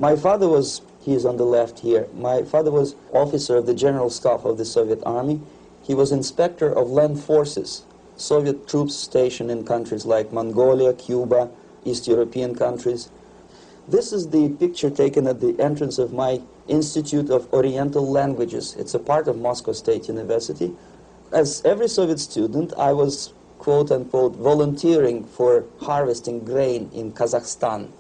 My father was, he is on the left here, my father was officer of the General Staff of the Soviet Army. He was inspector of land forces, Soviet troops stationed in countries like Mongolia, Cuba, East European countries. This is the picture taken at the entrance of my Institute of Oriental Languages. It's a part of Moscow State University. As every Soviet student, I was, quote-unquote, volunteering for harvesting grain in Kazakhstan.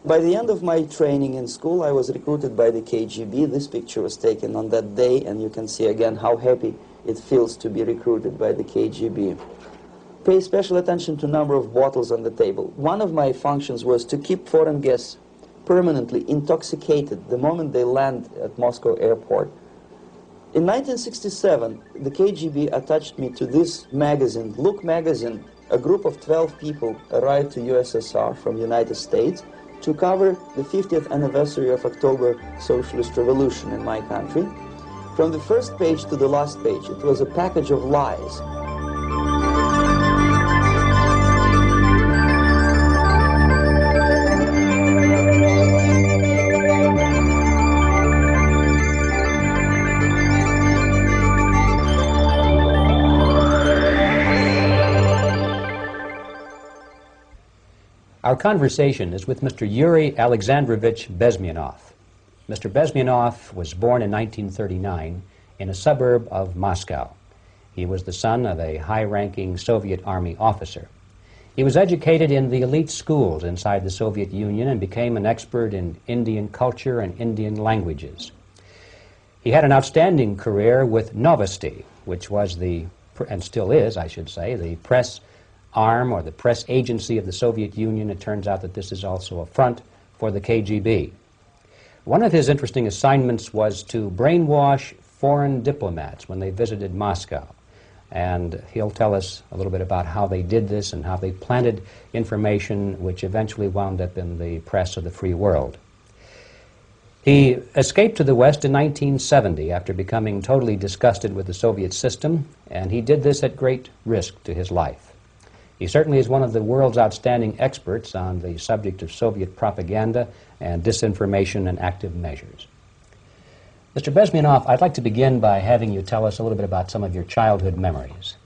By the end of my training in school, I was recruited by the KGB. This picture was taken on that day, and you can see again how happy it feels to be recruited by the KGB. Pay special attention to number of bottles on the table. One of my functions was to keep foreign guests permanently intoxicated the moment they land at Moscow airport. In 1967, the KGB attached me to this magazine, Look magazine. A group of 12 people arrived to USSR from United States to cover the 50th anniversary of October Socialist Revolution in my country. From the first page to the last page, it was a package of lies. Our conversation is with Mr. Yuri Alexandrovitch Bezmenov. Mr. Bezmenov was born in 1939 in a suburb of Moscow. He was the son of a high-ranking Soviet Army officer. He was educated in the elite schools inside the Soviet Union and became an expert in Indian culture and Indian languages. He had an outstanding career with Novosti, which was the, and still is, I should say, the press arm or the press agency of the Soviet Union. It turns out that this is also a front for the KGB. One of his interesting assignments was to brainwash foreign diplomats when they visited Moscow. And he'll tell us a little bit about how they did this and how they planted information which eventually wound up in the press of the free world. He escaped to the West in 1970 after becoming totally disgusted with the Soviet system, and he did this at great risk to his life. He certainly is one of the world's outstanding experts on the subject of Soviet propaganda and disinformation and active measures. Mr. Bezmenov, I'd like to begin by having you tell us a little bit about some of your childhood memories.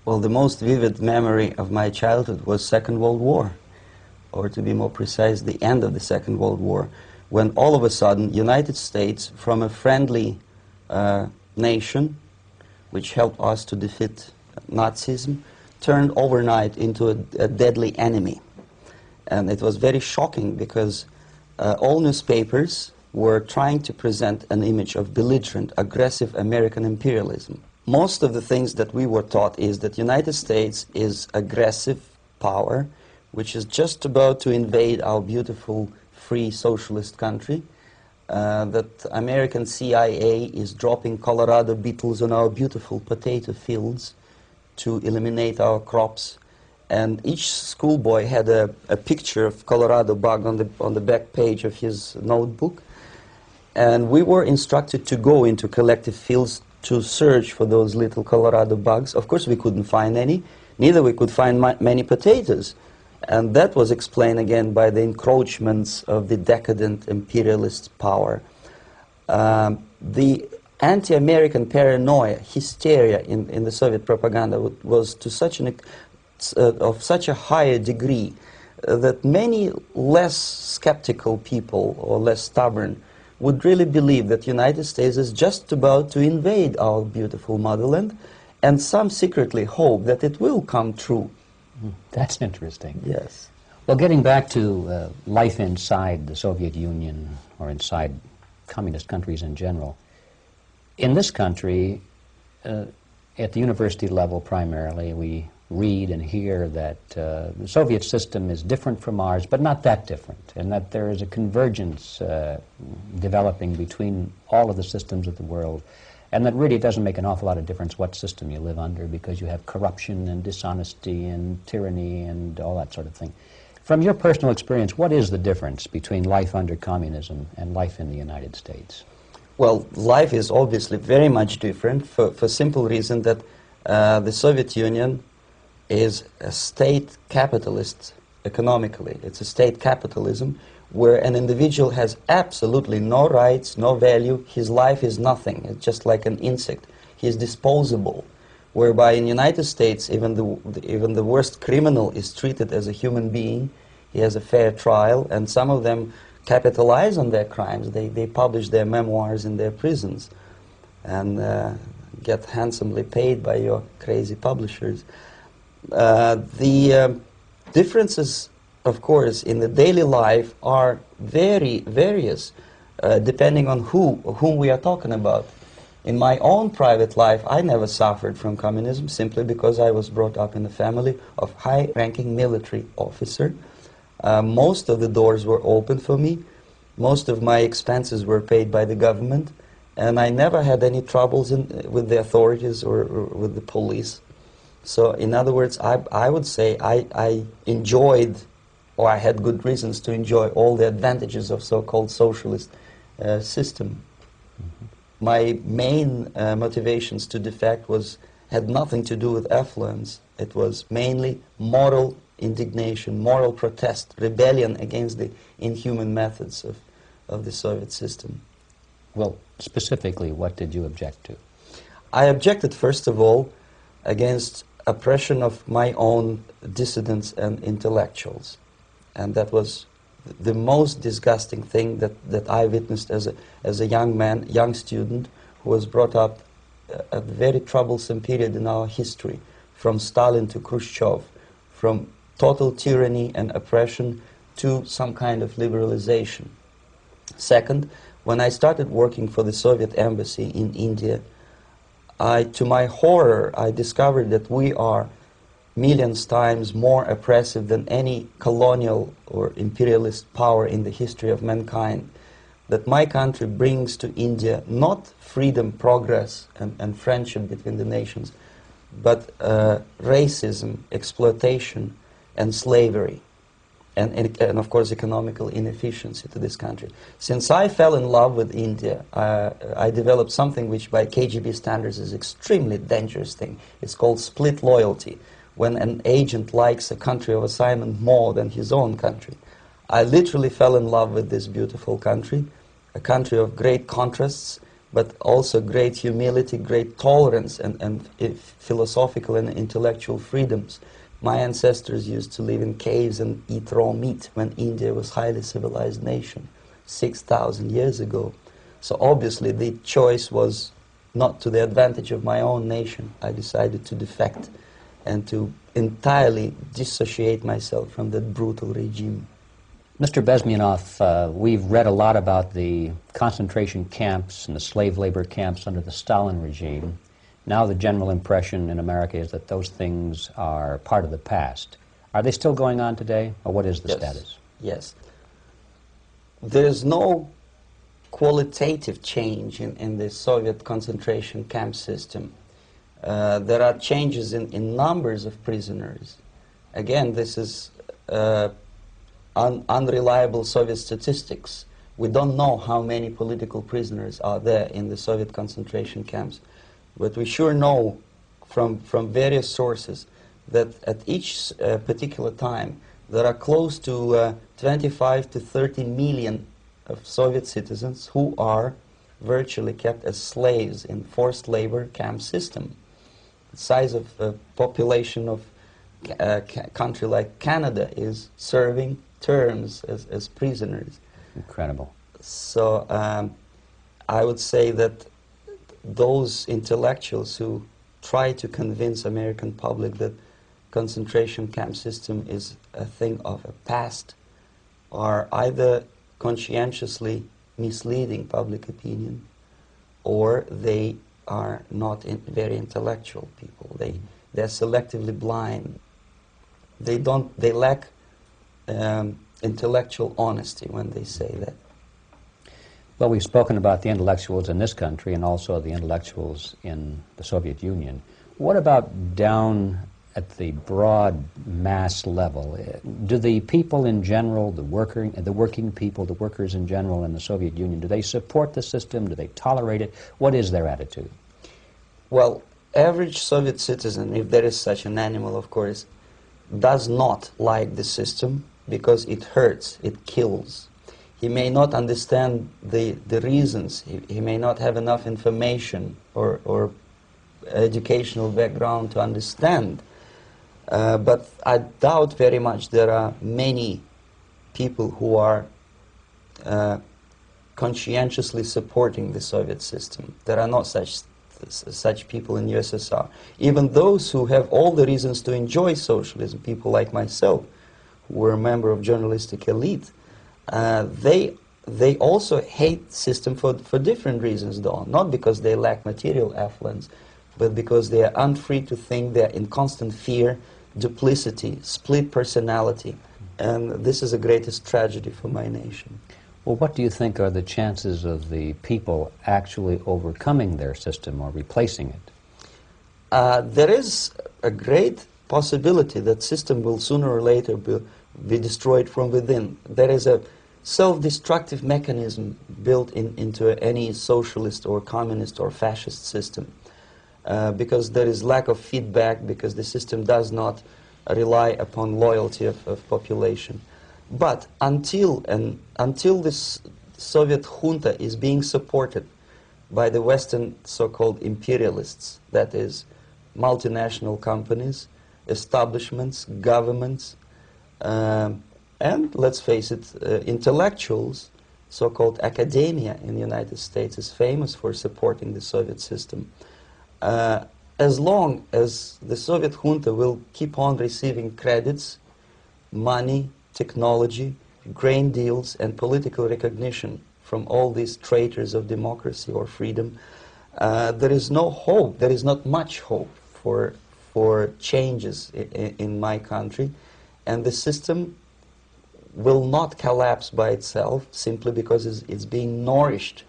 Well, the most vivid memory of my childhood was Second World War, or to be more precise, the end of the Second World War, when all of a sudden United States, from a friendly nation, which helped us to defeat Nazism, turned overnight into a deadly enemy. And it was very shocking because all newspapers were trying to present an image of belligerent, aggressive American imperialism. Most of the things that we were taught is that United States is aggressive power, which is just about to invade our beautiful, free, socialist country, that American CIA is dropping Colorado beetles on our beautiful potato fields to eliminate our crops, and each schoolboy had a picture of Colorado bug on the back page of his notebook, and we were instructed to go into collective fields to search for those little Colorado bugs. Of course, we couldn't find any, neither we could find many potatoes, and that was explained again by the encroachments of the decadent imperialist power. The anti-American paranoia, hysteria in the Soviet propaganda was to such of such a higher degree that many less skeptical people or less stubborn would really believe that the United States is just about to invade our beautiful motherland, and some secretly hope that it will come true. That's interesting. Yes. Well, getting back to life inside the Soviet Union or inside communist countries in general, in this country, at the university level primarily, we read and hear that the Soviet system is different from ours, but not that different, and that there is a convergence developing between all of the systems of the world, and that really doesn't make an awful lot of difference what system you live under, because you have corruption and dishonesty and tyranny and all that sort of thing. From your personal experience, what is the difference between life under communism and life in the United States? Well, life is obviously very much different for simple reason that the Soviet Union is a state capitalist economically. It's a state capitalism where an individual has absolutely no rights, no value. His life is nothing. It's just like an insect. He is disposable. Whereby in the United States, even the worst criminal is treated as a human being. He has a fair trial, and some of them capitalize on their crimes. They publish their memoirs in their prisons and get handsomely paid by your crazy publishers. The differences, of course, in the daily life are very various, depending on whom we are talking about. In my own private life, I never suffered from communism simply because I was brought up in a family of high-ranking military officer. Most of the doors were open for me. Most of my expenses were paid by the government, and I never had any troubles with the authorities or with the police. So, in other words, I would say I enjoyed, or I had good reasons to enjoy all the advantages of so-called socialist system. Mm-hmm. My main motivations to defect had nothing to do with affluence. It was mainly moral indignation, moral protest, rebellion against the inhuman methods of the Soviet system. Well, specifically, what did you object to? I objected, first of all, against oppression of my own dissidents and intellectuals. And that was the most disgusting thing that I witnessed as a young man, young student, who was brought up a very troublesome period in our history, from Stalin to Khrushchev, from total tyranny and oppression to some kind of liberalization. Second, when I started working for the Soviet embassy in India, to my horror, I discovered that we are millions times more oppressive than any colonial or imperialist power in the history of mankind. That my country brings to India not freedom, progress, and friendship between the nations, but racism, exploitation, and slavery, and of course economical inefficiency to this country. Since I fell in love with India, I developed something which by KGB standards is extremely dangerous thing. It's called split loyalty, when an agent likes a country of assignment more than his own country. I literally fell in love with this beautiful country, a country of great contrasts, but also great humility, great tolerance, and philosophical and intellectual freedoms. My ancestors used to live in caves and eat raw meat when India was a highly civilized nation 6,000 years ago. So obviously the choice was not to the advantage of my own nation. I decided to defect and to entirely dissociate myself from that brutal regime. Mr. Bezmenov, we've read a lot about the concentration camps and the slave labor camps under the Stalin regime. Now the general impression in America is that those things are part of the past. Are they still going on today, or what is the status? Yes. There is no qualitative change in the Soviet concentration camp system. There are changes in numbers of prisoners. Again, this is unreliable Soviet statistics. We don't know how many political prisoners are there in the Soviet concentration camps. But we sure know from various sources that at each particular time there are close to 25 to 30 million of Soviet citizens who are virtually kept as slaves in forced labor camp system. The size of the population of a country like Canada is serving terms as prisoners. Incredible. So I would say that those intellectuals who try to convince American public that concentration camp system is a thing of a past are either conscientiously misleading public opinion, or they are not very intellectual people. They're selectively blind. They lack intellectual honesty when they say that. Well, we've spoken about the intellectuals in this country and also the intellectuals in the Soviet Union. What about down at the broad mass level? Do the people in general, the working people, the workers in general in the Soviet Union, do they support the system? Do they tolerate it? What is their attitude? Well, average Soviet citizen, if there is such an animal, of course, does not like the system because it hurts, it kills. He may not understand the reasons. He may not have enough information or educational background to understand. But I doubt very much there are many people who are conscientiously supporting the Soviet system. There are not such people in USSR. Even those who have all the reasons to enjoy socialism, people like myself, who were a member of journalistic elite, they also hate the system for different reasons, though. Not because they lack material affluence, but because they are unfree to think, they are in constant fear, duplicity, split personality. And this is the greatest tragedy for my nation. Well, what do you think are the chances of the people actually overcoming their system or replacing it? There is a great possibility that system will sooner or later be destroyed from within. There is a self-destructive mechanism built into any socialist or communist or fascist system, because there is lack of feedback, because the system does not rely upon loyalty of population. But until this Soviet junta is being supported by the Western so-called imperialists, that is, multinational companies, establishments, governments, and, let's face it, intellectuals, so-called academia in the United States is famous for supporting the Soviet system. As long as the Soviet junta will keep on receiving credits, money, technology, grain deals, and political recognition from all these traitors of democracy or freedom, there is no hope, there is not much hope for changes in my country, and the system will not collapse by itself simply because it's being nourished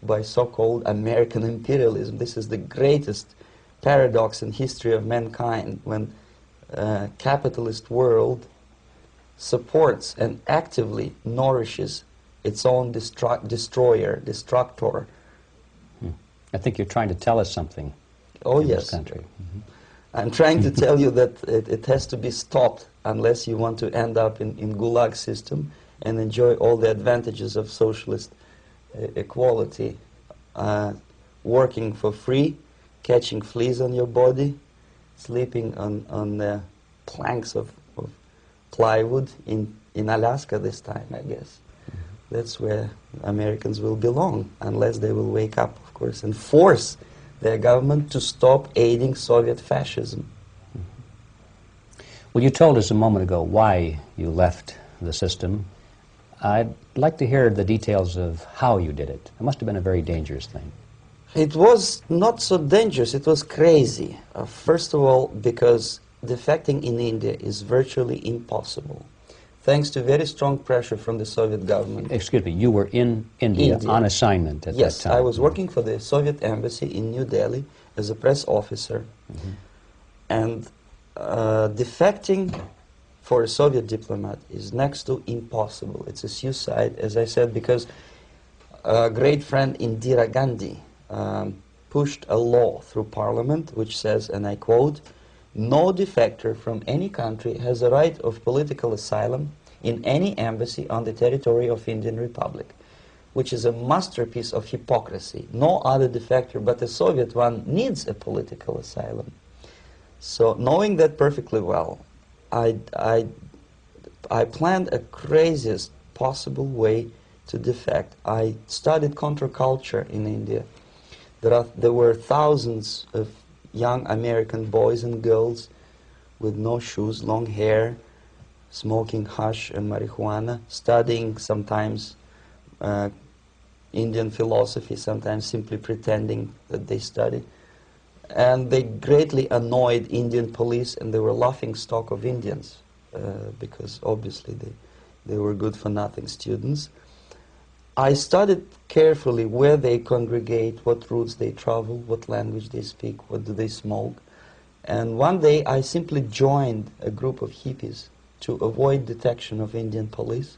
by so-called American imperialism. This is the greatest paradox in history of mankind, when capitalist world supports and actively nourishes its own destroyer, destructor. I think you're trying to tell us something in this country. Mm-hmm. I'm trying to tell you that it has to be stopped unless you want to end up in Gulag system and enjoy all the advantages of socialist equality, working for free, catching fleas on your body, sleeping on the planks of plywood in Alaska this time, I guess. That's where Americans will belong, unless they will wake up, of course, and force their government to stop aiding Soviet fascism. Well, you told us a moment ago why you left the system. I'd like to hear the details of how you did it. It must have been a very dangerous thing. It was not so dangerous, it was crazy. First of all, because defecting in India is virtually impossible, thanks to very strong pressure from the Soviet government. Excuse me, you were in India on assignment at that time. Yes, I was working for the Soviet embassy in New Delhi as a press officer. Mm-hmm. And defecting for a Soviet diplomat is next to impossible. It's a suicide, as I said, because a great friend Indira Gandhi pushed a law through parliament which says, and I quote, "No defector from any country has a right of political asylum in any embassy on the territory of Indian Republic," which is a masterpiece of hypocrisy. No other defector but the Soviet one needs a political asylum. So, knowing that perfectly well, I planned a craziest possible way to defect. I studied counterculture in India. There were thousands of young American boys and girls with no shoes, long hair, smoking hash and marijuana, studying sometimes Indian philosophy, sometimes simply pretending that they study. And they greatly annoyed Indian police, and they were laughing stock of Indians because obviously they were good-for-nothing students. I studied carefully where they congregate, what routes they travel, what language they speak, what do they smoke. And one day I simply joined a group of hippies to avoid detection of Indian police.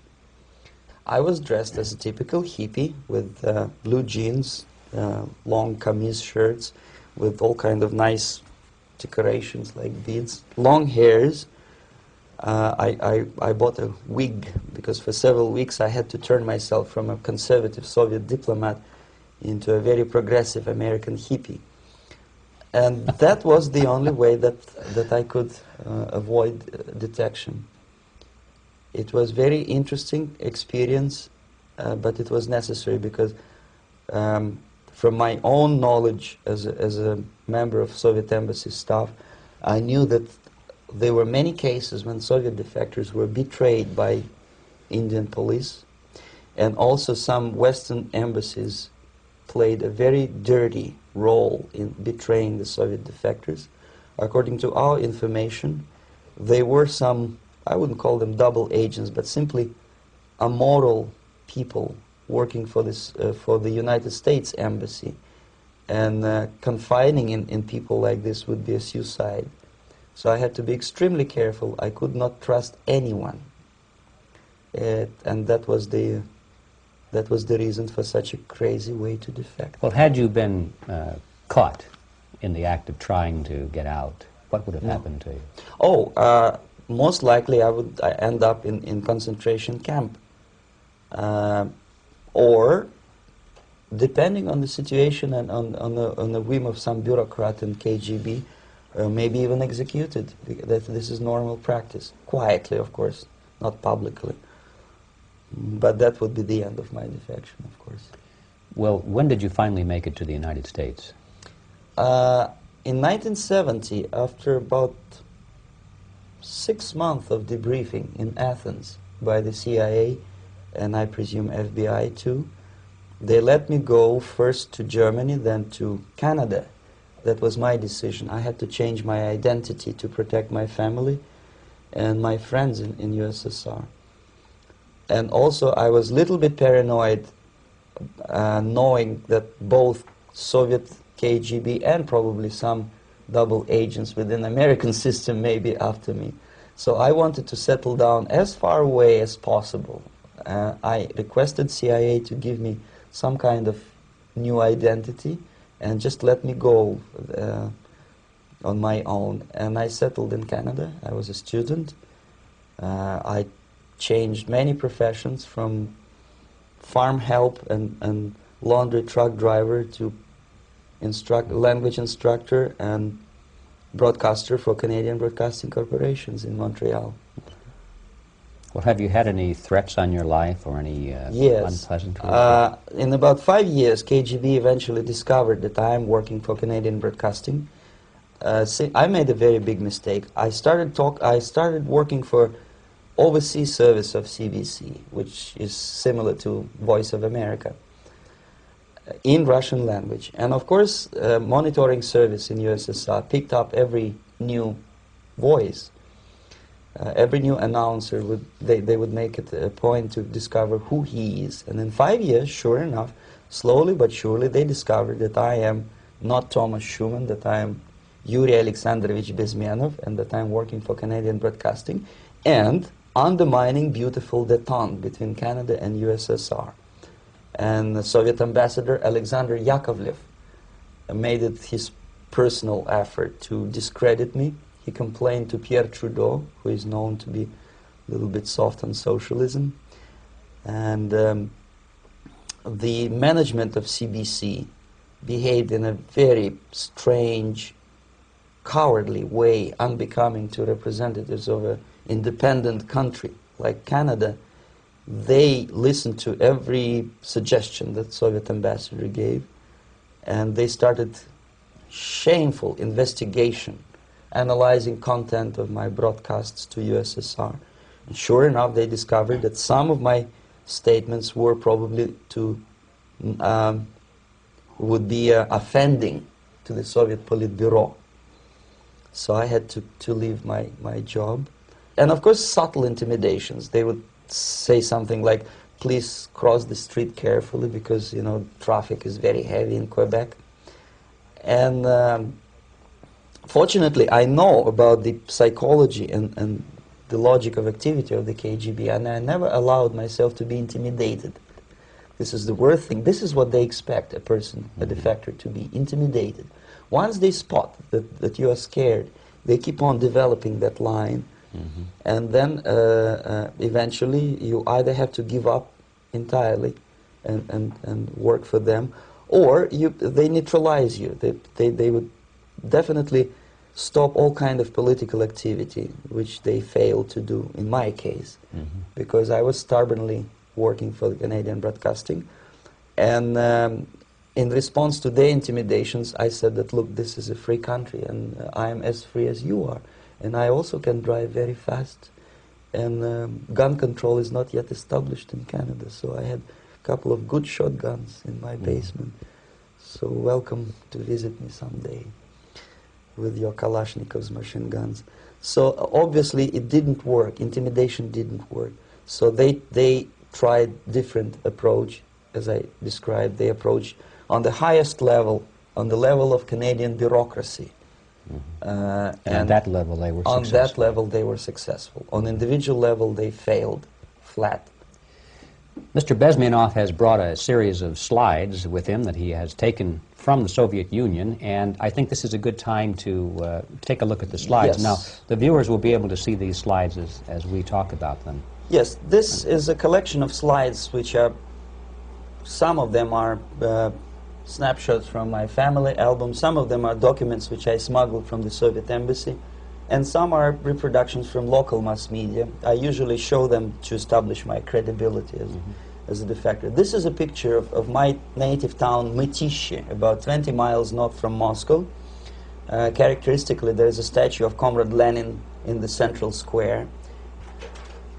I was dressed as a typical hippie with blue jeans, long kameez shirts, with all kind of nice decorations like beads, long hairs, I bought a wig because for several weeks I had to turn myself from a conservative Soviet diplomat into a very progressive American hippie. And that was the only way that I could avoid detection. It was very interesting experience, but it was necessary because from my own knowledge as a member of Soviet embassy staff, I knew that there were many cases when Soviet defectors were betrayed by Indian police, and also some Western embassies played a very dirty role in betraying the Soviet defectors. According to our information, there were some, I wouldn't call them double agents, but simply immoral people working for the United States Embassy, and confiding in people like this would be a suicide. So I had to be extremely careful. I could not trust anyone, and that was the reason for such a crazy way to defect. Well, had you been caught in the act of trying to get out, what would have happened to you? Oh, most likely I would end up in concentration camp, or depending on the situation and on the whim of some bureaucrat in KGB, maybe even executed. This is normal practice, quietly, of course, not publicly. But that would be the end of my defection, of course. Well, when did you finally make it to the United States? In 1970, after about 6 months of debriefing in Athens by the CIA, and I presume FBI too, they let me go first to Germany, then to Canada. That was my decision. I had to change my identity to protect my family and my friends in USSR. And also I was a little bit paranoid, knowing that both Soviet KGB and probably some double agents within the American system may be after me. So I wanted to settle down as far away as possible. I requested CIA to give me some kind of new identity and just let me go on my own. And I settled in Canada. I was a student. I changed many professions, from farm help and laundry truck driver to language instructor and broadcaster for Canadian Broadcasting Corporations in Montreal. Well, have you had any threats on your life or any yes. unpleasant In about 5 years, KGB eventually discovered that I am working for Canadian Broadcasting. I made a very big mistake. I started working for overseas service of CBC, which is similar to Voice of America, in Russian language. And of course, monitoring service in USSR picked up every new voice. Every new announcer, they would make it a point to discover who he is. And in 5 years, sure enough, slowly but surely, they discovered that I am not Tomas Schuman, that I am Yuri Alexandrovitch Bezmenov, and that I am working for Canadian Broadcasting, and undermining beautiful détente between Canada and USSR. And the Soviet ambassador Alexander Yakovlev made it his personal effort to discredit me. He complained to Pierre Trudeau, who is known to be a little bit soft on socialism. And the management of CBC behaved in a very strange, cowardly way, unbecoming to representatives of an independent country like Canada. They listened to every suggestion that Soviet ambassador gave, and they started shameful investigation, analyzing content of my broadcasts to USSR. And sure enough, they discovered that some of my statements were probably would be offending to the Soviet Politburo. So I had to leave my job. And of course, subtle intimidations. They would say something like, please cross the street carefully because, you know, traffic is very heavy in Quebec. And fortunately, I know about the psychology and the logic of activity of the KGB, and I never allowed myself to be intimidated. This is the worst thing. This is what they expect a person, a defector, to be intimidated. Once they spot that you are scared, they keep on developing that line And then eventually you either have to give up entirely and work for them, or they neutralize you. They would definitely stop all kind of political activity, which they failed to do in my case, because I was stubbornly working for the Canadian Broadcasting. And in response to their intimidations, I said that, look, this is a free country, and I am as free as you are. And I also can drive very fast. And gun control is not yet established in Canada, so I had a couple of good shotguns in my basement. So welcome to visit me someday with your Kalashnikov's machine guns. So obviously it didn't work. Intimidation didn't work. So they tried different approach, as I described. They approached on the highest level, on the level of Canadian bureaucracy. And at that level they were successful. On that level they were successful. On individual level they failed flat. Mr. Bezmenov has brought a series of slides with him that he has taken from the Soviet Union, and I think this is a good time to take a look at the slides. Yes. Now, the viewers will be able to see these slides as we talk about them. Yes, this is a collection of slides which are, some of them are snapshots from my family album, some of them are documents which I smuggled from the Soviet embassy, and some are reproductions from local mass media. I usually show them to establish my credibility as a defector. This is a picture of my native town, Mytishi, about 20 miles north from Moscow. Characteristically, there is a statue of Comrade Lenin in the central square.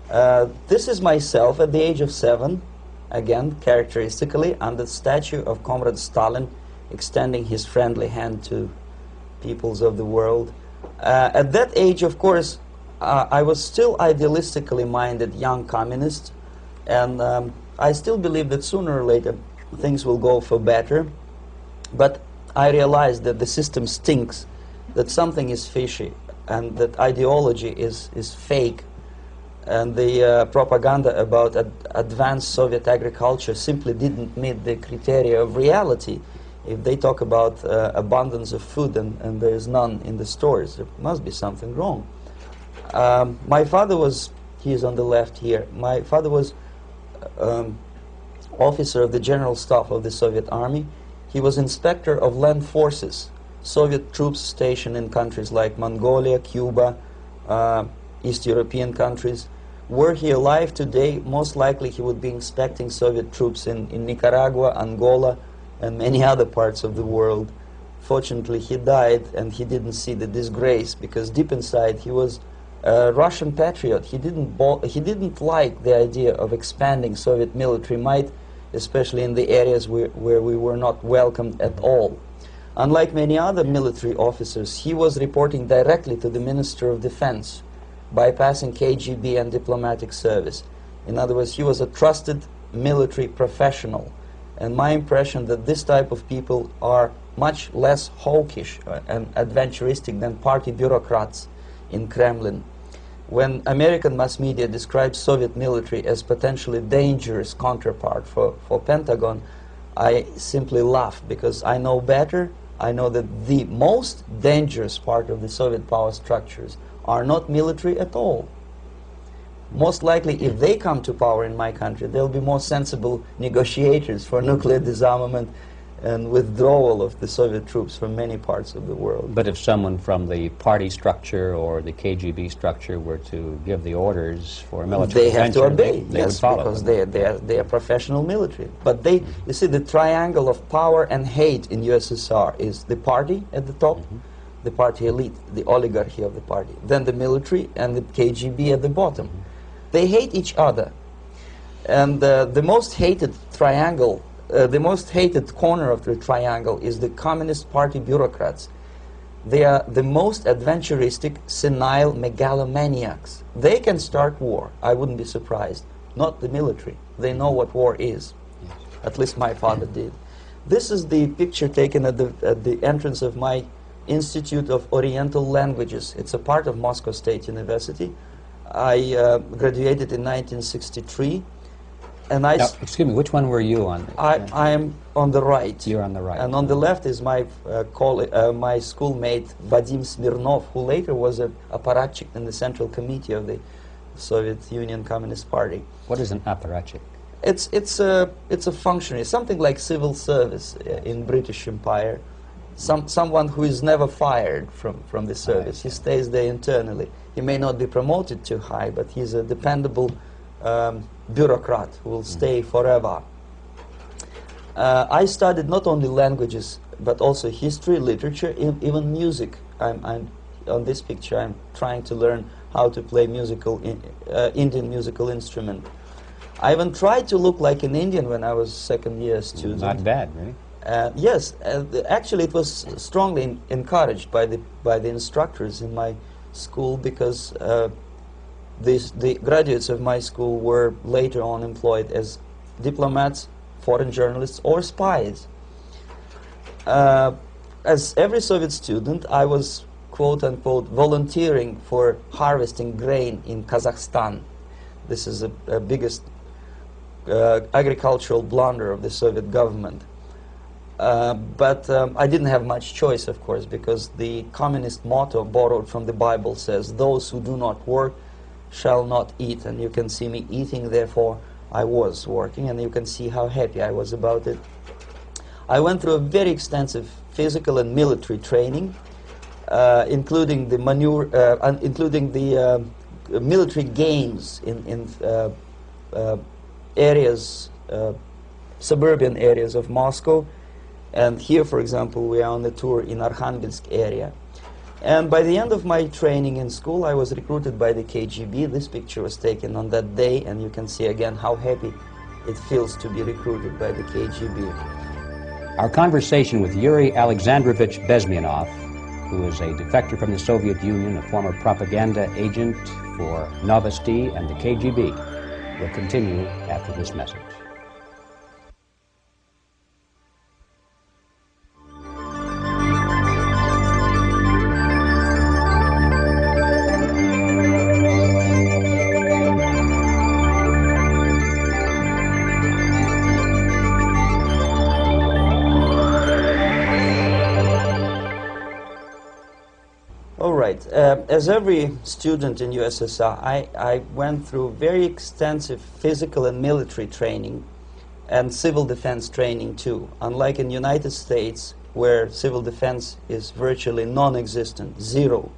This is myself at the age of 7, again, characteristically, and the statue of Comrade Stalin extending his friendly hand to peoples of the world. At that age, of course, I was still idealistically minded young communist, and I still believe that sooner or later things will go for better. But I realized that the system stinks, that something is fishy, and that ideology is fake. And the propaganda about advanced Soviet agriculture simply didn't meet the criteria of reality. If they talk about abundance of food and there is none in the stores, there must be something wrong. My father was, he is on the left here, my father was officer of the General Staff of the Soviet Army. He was inspector of land forces, Soviet troops stationed in countries like Mongolia, Cuba, East European countries. Were he alive today, most likely he would be inspecting Soviet troops in Nicaragua, Angola, and many other parts of the world. Fortunately, he died, and he didn't see the disgrace, because deep inside he was a Russian patriot. He didn't like the idea of expanding Soviet military might, especially in the areas where we were not welcomed at all. Unlike many other military officers, he was reporting directly to the Minister of Defense, bypassing KGB and diplomatic service. In other words, he was a trusted military professional. And my impression that this type of people are much less hawkish and adventuristic than party bureaucrats in Kremlin. When American mass media describes Soviet military as potentially dangerous counterpart for Pentagon, I simply laugh, because I know better. I know that the most dangerous part of the Soviet power structures are not military at all. Most likely, if they come to power in my country, they'll be more sensible negotiators for nuclear disarmament and withdrawal of the Soviet troops from many parts of the world. But if someone from the party structure or the KGB structure were to give the orders for a military they have to obey, they yes, would follow, because they are professional military. But they, you see, the triangle of power and hate in USSR is the party at the top, the party elite, the oligarchy of the party, then the military and the KGB at the bottom. They hate each other, and the most hated triangle, the most hated corner of the triangle is the Communist Party bureaucrats. They are the most adventuristic, senile megalomaniacs. They can start war, I wouldn't be surprised. Not the military. They know what war is. At least my father did. This is the picture taken at the entrance of my Institute of Oriental Languages. It's a part of Moscow State University. I graduated in 1963. And I Now, excuse me, which one were you on? I am on the right. You're on the right. And on the left is my my schoolmate Vadim Smirnov, who later was a apparatchik in the Central Committee of the Soviet Union Communist Party. What is an apparatchik? It's a functionary, something like civil service in British Empire. Someone who is never fired from the service. He stays there internally. He may not be promoted too high, but he's a dependable bureaucrat who will stay forever. I studied not only languages, but also history, literature, even music. I'm on this picture, I'm trying to learn how to play Indian musical instrument. I even tried to look like an Indian when I was second-year student. Not bad, really. Yes, actually it was strongly encouraged by the instructors in my school, because the graduates of my school were later on employed as diplomats, foreign journalists, or spies. As every Soviet student, I was, quote-unquote, volunteering for harvesting grain in Kazakhstan. This is the biggest agricultural blunder of the Soviet government. But I didn't have much choice, of course, because the communist motto borrowed from the Bible says, "Those who do not work shall not eat." And you can see me eating, therefore I was working, and you can see how happy I was about it. I went through a very extensive physical and military training, including the military games in areas, suburban areas of Moscow. And here, for example, we are on a tour in Arkhangelsk area. And by the end of my training in school, I was recruited by the KGB. This picture was taken on that day, and you can see again how happy it feels to be recruited by the KGB. Our conversation with Yuri Alexandrovitch Bezmenov, who is a defector from the Soviet Union, a former propaganda agent for Novasti and the KGB, will continue after this message. As every student in USSR, I went through very extensive physical and military training and civil defense training too. Unlike in the United States, where civil defense is virtually non-existent, zero.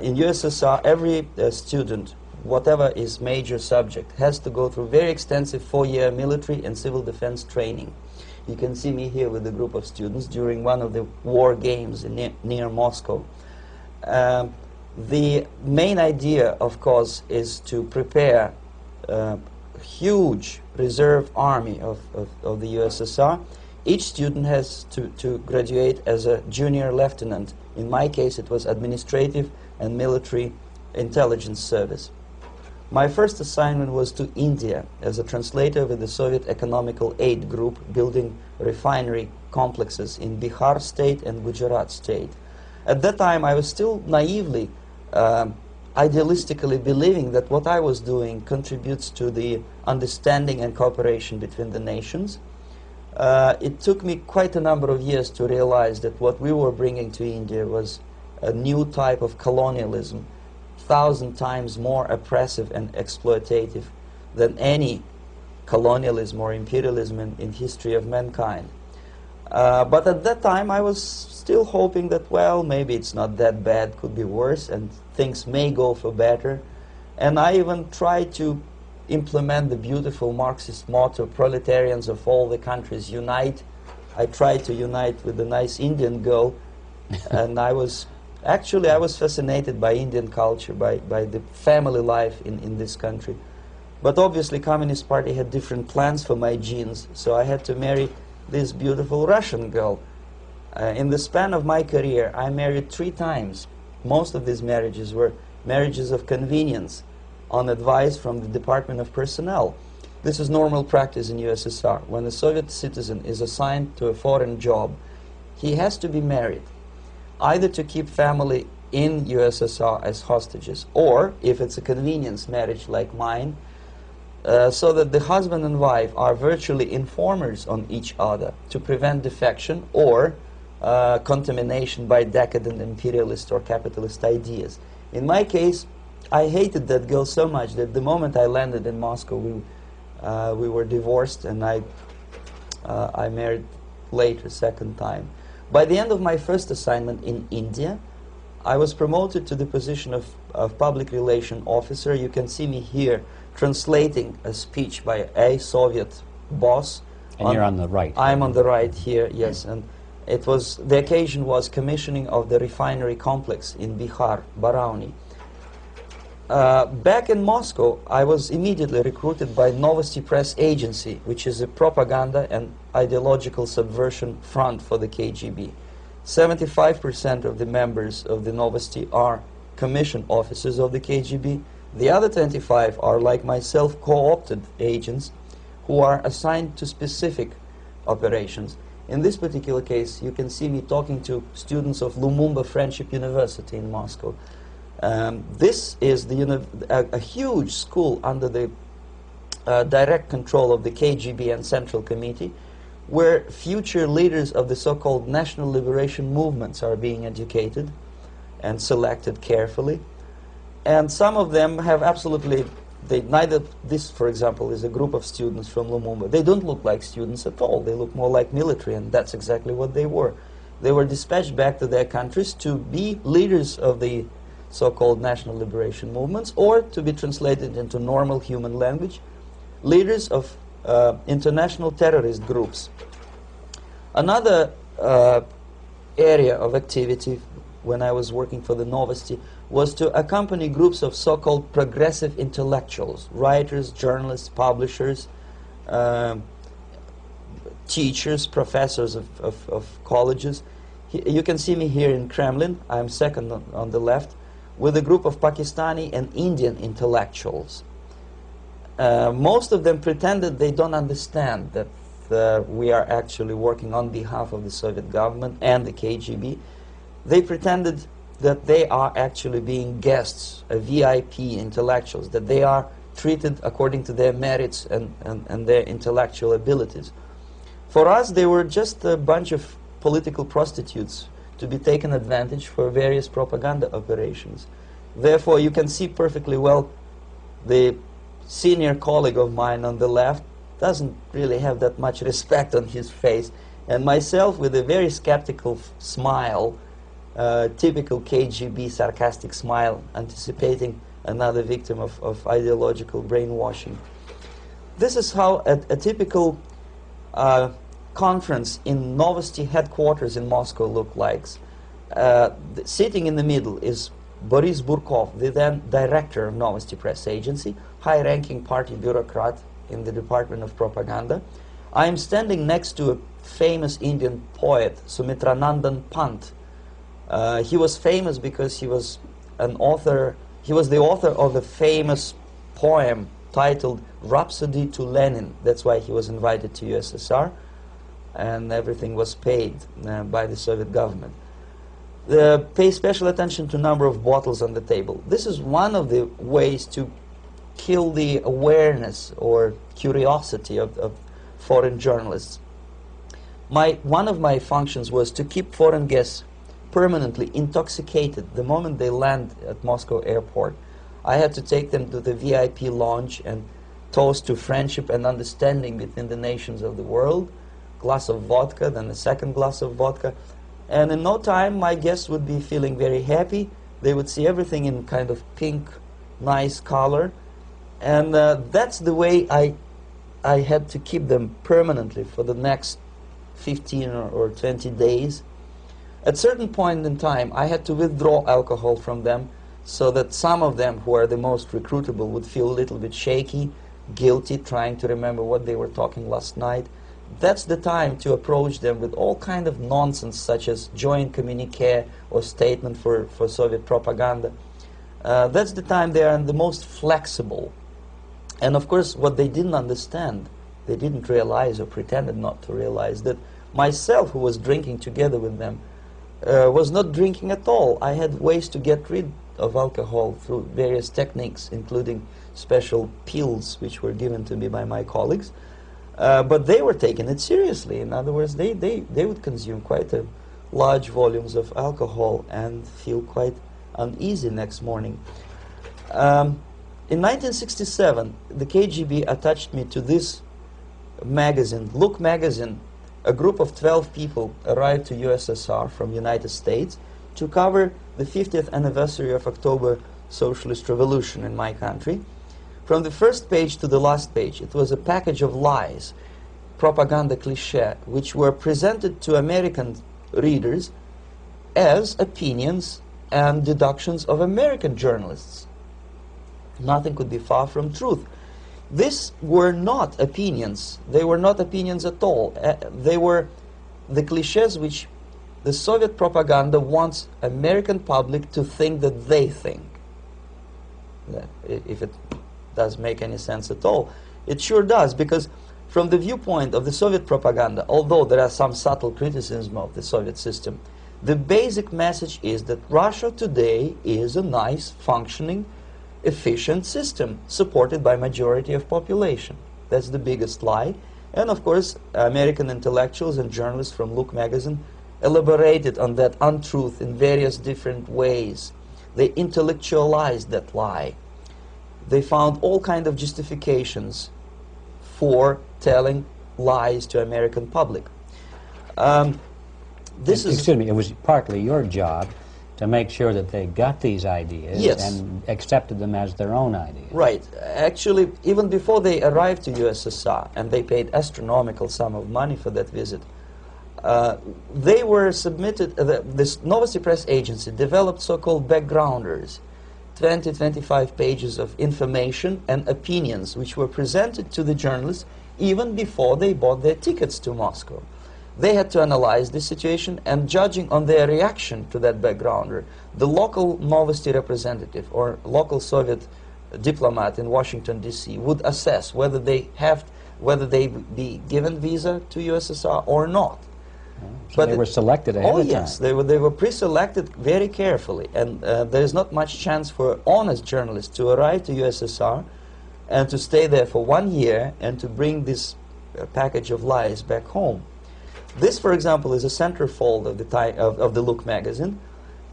In USSR, every student, whatever his major subject, has to go through very extensive 4-year military and civil defense training. You can see me here with a group of students during one of the war games near Moscow. The main idea, of course, is to prepare a huge reserve army of the USSR. Each student has to graduate as a junior lieutenant. In my case, it was administrative and military intelligence service. My first assignment was to India as a translator with the Soviet Economical Aid Group, building refinery complexes in Bihar state and Gujarat state. At that time, I was still naively, idealistically believing that what I was doing contributes to the understanding and cooperation between the nations. It took me quite a number of years to realize that what we were bringing to India was a new type of colonialism, 1,000 times more oppressive and exploitative than any colonialism or imperialism in history of mankind. But at that time, I was still hoping that, well, maybe it's not that bad, could be worse, and things may go for better. And I even tried to implement the beautiful Marxist motto, proletarians of all the countries unite. I tried to unite with a nice Indian girl, and I was fascinated by Indian culture, by the family life in this country. But obviously, Communist Party had different plans for my genes, so I had to marry this beautiful Russian girl. In the span of my career, I married 3 times. Most of these marriages were marriages of convenience, on advice from the Department of Personnel. This is normal practice in USSR. When a Soviet citizen is assigned to a foreign job, he has to be married, either to keep family in USSR as hostages, or, if it's a convenience marriage like mine, so that the husband and wife are virtually informers on each other to prevent defection or contamination by decadent imperialist or capitalist ideas. In my case, I hated that girl so much that the moment I landed in Moscow, we were divorced, and I married later, second time. By the end of my first assignment in India, I was promoted to the position of public relation officer. You can see me here translating a speech by a Soviet boss. And you're on the right. I'm on the right here, yes. And it was, the occasion was commissioning of the refinery complex in Bihar, Barauni. Back in Moscow, I was immediately recruited by Novosti Press Agency, which is a propaganda and ideological subversion front for the KGB. 75% of the members of the Novosti are commissioned officers of the KGB. The other 25 are, like myself, co-opted agents who are assigned to specific operations. In this particular case, you can see me talking to students of Lumumba Friendship University in Moscow. This is a huge school under the direct control of the KGB and Central Committee, where future leaders of the so-called national liberation movements are being educated and selected carefully. And some of them have absolutely, this, for example, is a group of students from Lumumba. They don't look like students at all. They look more like military, and that's exactly what they were. They were dispatched back to their countries to be leaders of the so-called national liberation movements, or to be translated into normal human language, leaders of international terrorist groups. Another area of activity when I was working for the Novosti was to accompany groups of so-called progressive intellectuals, writers, journalists, publishers, teachers, professors of colleges. You can see me here in Kremlin. I'm second on the left, with a group of Pakistani and Indian intellectuals. Most of them pretended they don't understand that we are actually working on behalf of the Soviet government and the KGB. They pretended that they are actually being guests, VIP intellectuals, that they are treated according to their merits and their intellectual abilities. For us, they were just a bunch of political prostitutes to be taken advantage for various propaganda operations. Therefore, you can see perfectly well the senior colleague of mine on the left doesn't really have that much respect on his face, and myself with a very skeptical smile, typical KGB sarcastic smile, anticipating another victim of ideological brainwashing. This is how a typical conference in Novosti headquarters in Moscow looked like. Sitting in the middle is Boris Burkov, the then director of Novosti Press Agency, high-ranking party bureaucrat in the Department of Propaganda. I am standing next to a famous Indian poet, Sumitranandan Pant. He was famous because he was an author. He was the author of a famous poem titled Rhapsody to Lenin. That's why he was invited to USSR, and everything was paid by the Soviet government. Pay special attention to number of bottles on the table. This is one of the ways to kill the awareness or curiosity of foreign journalists. One of my functions was to keep foreign guests permanently intoxicated the moment they land at Moscow airport. I had to take them to the VIP lounge and toast to friendship and understanding between the nations of the world. Glass of vodka, then a second glass of vodka. And in no time, my guests would be feeling very happy. They would see everything in kind of pink, nice color. And that's the way I had to keep them permanently for the next 15 or 20 days. At a certain point in time, I had to withdraw alcohol from them so that some of them, who are the most recruitable, would feel a little bit shaky, guilty, trying to remember what they were talking last night. That's the time to approach them with all kind of nonsense, such as joint communique or statement for Soviet propaganda. That's the time they are the most flexible. And of course, what they didn't understand, they didn't realize or pretended not to realize, that myself, who was drinking together with them, was not drinking at all. I had ways to get rid of alcohol through various techniques, including special pills which were given to me by my colleagues. But they were taking it seriously. In other words, they would consume quite large volumes of alcohol and feel quite uneasy next morning. In 1967, the KGB attached me to this magazine, Look magazine. A group of 12 people arrived to USSR from United States to cover the 50th anniversary of October Socialist Revolution in my country. From the first page to the last page, it was a package of lies, propaganda cliché, which were presented to American readers as opinions and deductions of American journalists. Nothing could be far from truth. These were not opinions. They were not opinions at all. They were the clichés which the Soviet propaganda wants American public to think that they think. If it does make any sense at all. It sure does, because from the viewpoint of the Soviet propaganda, although there are some subtle criticisms of the Soviet system, the basic message is that Russia today is a nice, functioning, efficient system supported by majority of population. That's the biggest lie. And of course, American intellectuals and journalists from Look magazine elaborated on that untruth in various different ways. They intellectualized that lie. They found all kinds of justifications for telling lies to American public. Excuse me, it was partly your job to make sure that they got these ideas, yes, and accepted them as their own ideas. Right. Actually, even before they arrived to USSR, and they paid astronomical sum of money for that visit, they were submitted, this Novosti Press Agency developed so-called backgrounders, 20-25 pages of information and opinions which were presented to the journalists even before they bought their tickets to Moscow. They had to analyze the situation, and judging on their reaction to that backgrounder, the local Novosti representative or local Soviet diplomat in Washington, D.C. would assess whether they be given visa to USSR or not. So they were selected ahead of time. Yes, they were pre-selected very carefully, and there is not much chance for honest journalists to arrive to USSR and to stay there for 1 year and to bring this package of lies back home. This, for example, is a centerfold of the Look magazine.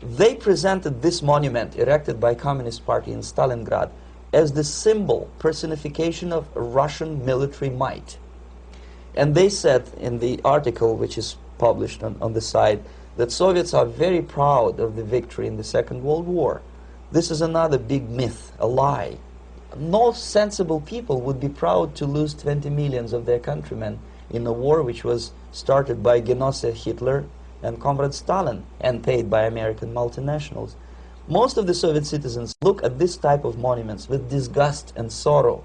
They presented this monument erected by Communist Party in Stalingrad as the symbol, personification of Russian military might. And they said in the article, which is published on the site, that Soviets are very proud of the victory in the Second World War. This is another big myth, a lie. No sensible people would be proud to lose 20 millions of their countrymen in a war which was started by Genoese Hitler and Comrade Stalin and paid by American multinationals. Most of the Soviet citizens look at this type of monuments with disgust and sorrow,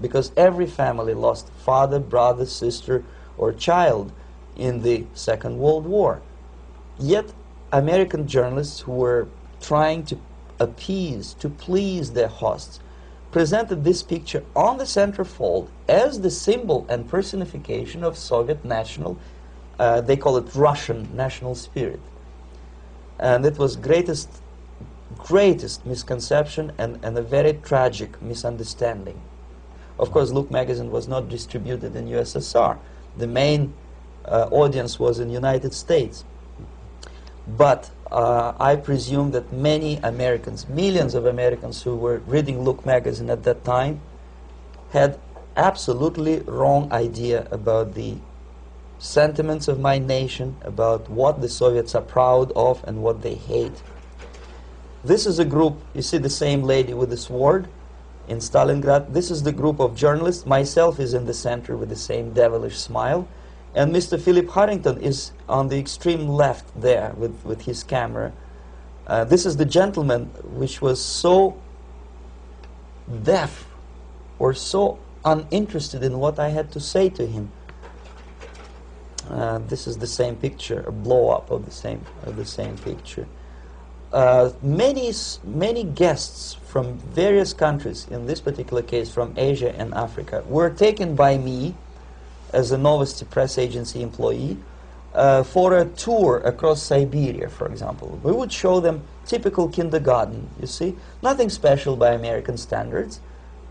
because every family lost father, brother, sister, or child in the Second World War. Yet American journalists who were trying to appease, to please their hosts, presented this picture on the centerfold as the symbol and personification of Soviet national, they call it Russian national spirit. And it was greatest misconception and a very tragic misunderstanding. Of course, Look magazine was not distributed in USSR. The main audience was in United States. But I presume that many Americans, millions of Americans who were reading Look magazine at that time, had absolutely wrong idea about the sentiments of my nation, about what the Soviets are proud of and what they hate. This is a group, you see the same lady with the sword in Stalingrad. This is the group of journalists. Myself is in the center with the same devilish smile. And Mr. Philip Harrington is on the extreme left there with his camera. This is the gentleman which was so deaf or so uninterested in what I had to say to him. This is the same picture, a blow-up of the same picture. Many guests from various countries, in this particular case from Asia and Africa, were taken by me as a Novosti Press Agency employee for a tour across Siberia, for example. We would show them typical kindergarten, you see. Nothing special by American standards.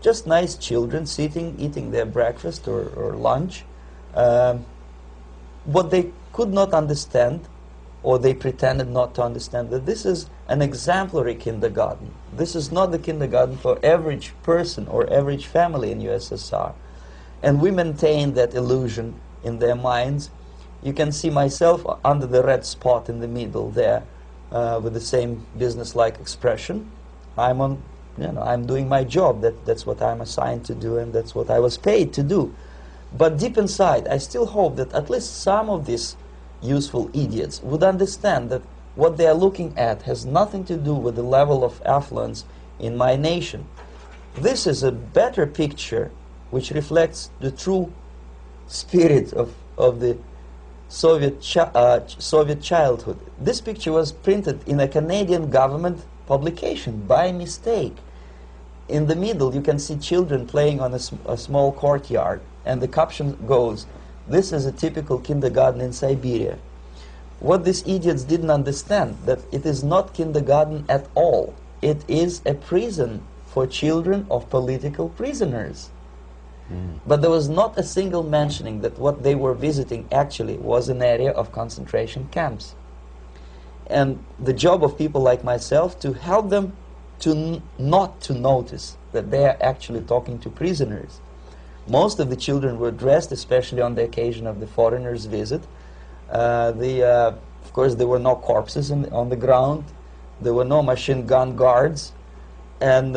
Just nice children sitting, eating their breakfast or lunch. What they could not understand, or they pretended not to understand, that this is an exemplary kindergarten. This is not the kindergarten for average person or average family in USSR. And we maintain that illusion in their minds. You can see myself under the red spot in the middle there, with the same business-like expression. I'm doing my job. That's what I'm assigned to do, and that's what I was paid to do. But deep inside, I still hope that at least some of these useful idiots would understand that what they are looking at has nothing to do with the level of affluence in my nation. This is a better picture which reflects the true spirit of the Soviet childhood. This picture was printed in a Canadian government publication by mistake. In the middle you can see children playing on a small courtyard, and the caption goes, "This is a typical kindergarten in Siberia." What these idiots didn't understand, that it is not kindergarten at all. It is a prison for children of political prisoners. But there was not a single mentioning that what they were visiting actually was an area of concentration camps. And the job of people like myself to help them to not to notice that they are actually talking to prisoners. Most of the children were dressed, especially on the occasion of the foreigners' visit. Of course, there were no corpses on the ground. There were no machine gun guards. And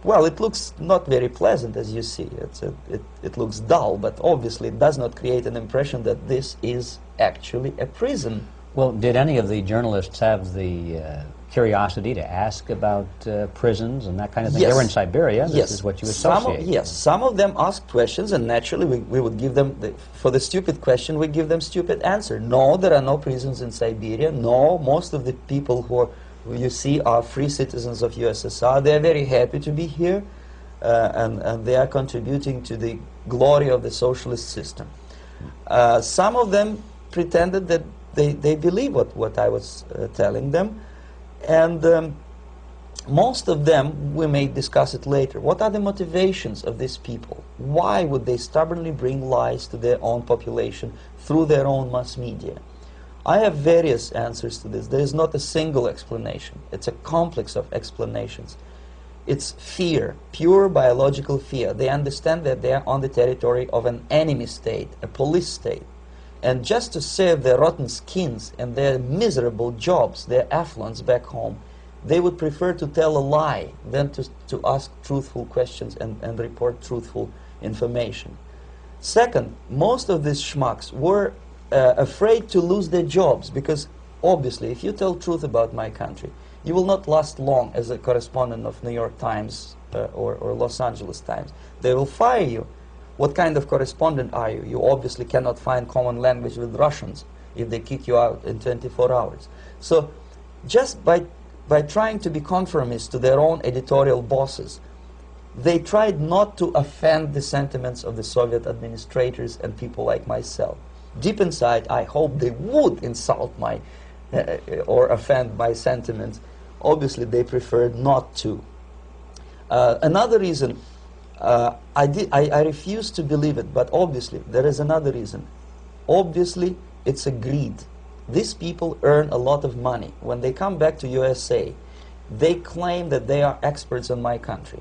well, it looks not very pleasant, as you see. It looks dull, but obviously it does not create an impression that this is actually a prison. Well, did any of the journalists have the curiosity to ask about prisons and that kind of thing? Yes. They were in Siberia. This Yes. is what you associate. Yes, some of them asked questions, and naturally we would give them, for the stupid question, we give them stupid answer. No, there are no prisons in Siberia. No, most of the people who you see are free citizens of USSR. They are very happy to be here, and they are contributing to the glory of the socialist system. Some of them pretended that they believe what I was telling them, and most of them, we may discuss it later. What are the motivations of these people? Why would they stubbornly bring lies to their own population through their own mass media? I have various answers to this. There is not a single explanation. It's a complex of explanations. It's fear, pure biological fear. They understand that they are on the territory of an enemy state, a police state. And just to save their rotten skins and their miserable jobs, their affluence back home, they would prefer to tell a lie than to ask truthful questions and report truthful information. Second, most of these schmucks were afraid to lose their jobs, because obviously if you tell truth about my country, you will not last long as a correspondent of New York Times or Los Angeles Times. They will fire you. What kind of correspondent are you? You obviously cannot find common language with Russians if they kick you out in 24 hours. So just by trying to be conformist to their own editorial bosses, they tried not to offend the sentiments of the Soviet administrators and people like myself. Deep inside, I hope they would insult my or offend my sentiments. Obviously, they preferred not to. Another reason, I refuse to believe it, but obviously there is another reason. Obviously, it's a greed. These people earn a lot of money. When they come back to USA, they claim that they are experts in my country.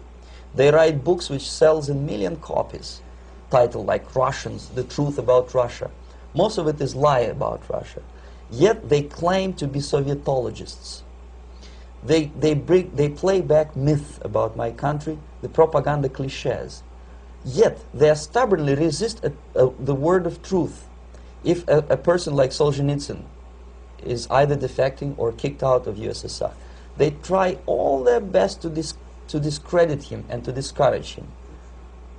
They write books which sells in million copies, titled like Russians, The Truth About Russia. Most of it is lie about Russia. Yet they claim to be Sovietologists. They play back myth about my country, the propaganda cliches. Yet they stubbornly resist the word of truth. If a person like Solzhenitsyn is either defecting or kicked out of USSR, they try all their best to discredit him and to discourage him.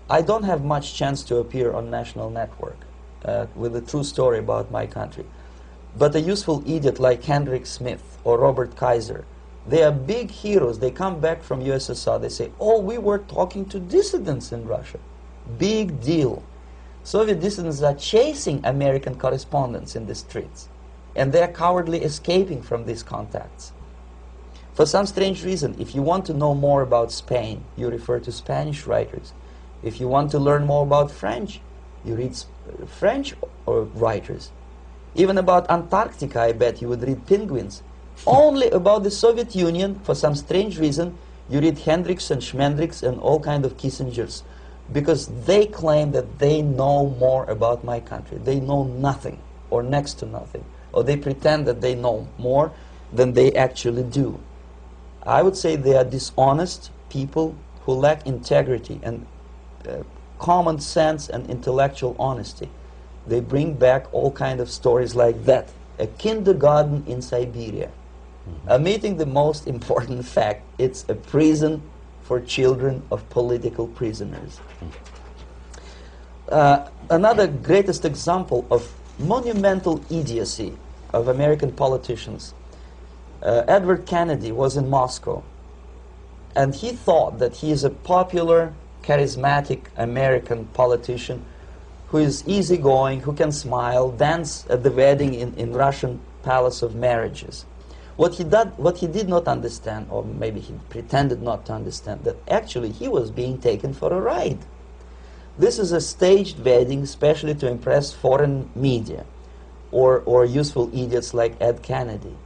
I don't have much chance to appear on national network with a true story about my country. But a useful idiot like Hendrik Smith or Robert Kaiser, they are big heroes. They come back from USSR. They say, oh, we were talking to dissidents in Russia. Big deal. Soviet dissidents are chasing American correspondents in the streets, and they are cowardly escaping from these contacts. For some strange reason, if you want to know more about Spain, you refer to Spanish writers. If you want to learn more about French, you read French writers. Even about Antarctica, I bet you would read Penguins. Only about the Soviet Union, for some strange reason, you read Hendricks and Schmendricks and all kind of Kissingers, because they claim that they know more about my country. They know nothing, or next to nothing, or they pretend that they know more than they actually do. I would say they are dishonest people who lack integrity and common sense and intellectual honesty. They bring back all kind of stories like that. A kindergarten in Siberia. Omitting the most important fact, it's a prison for children of political prisoners. Another greatest example of monumental idiocy of American politicians. Edward Kennedy was in Moscow, and he thought that he is a popular, charismatic American politician who is easygoing, who can smile, dance at the wedding in Russian Palace of Marriages. What he did not understand, or maybe he pretended not to understand, that actually he was being taken for a ride. This is a staged wedding, especially to impress foreign media, or useful idiots like Ed Kennedy.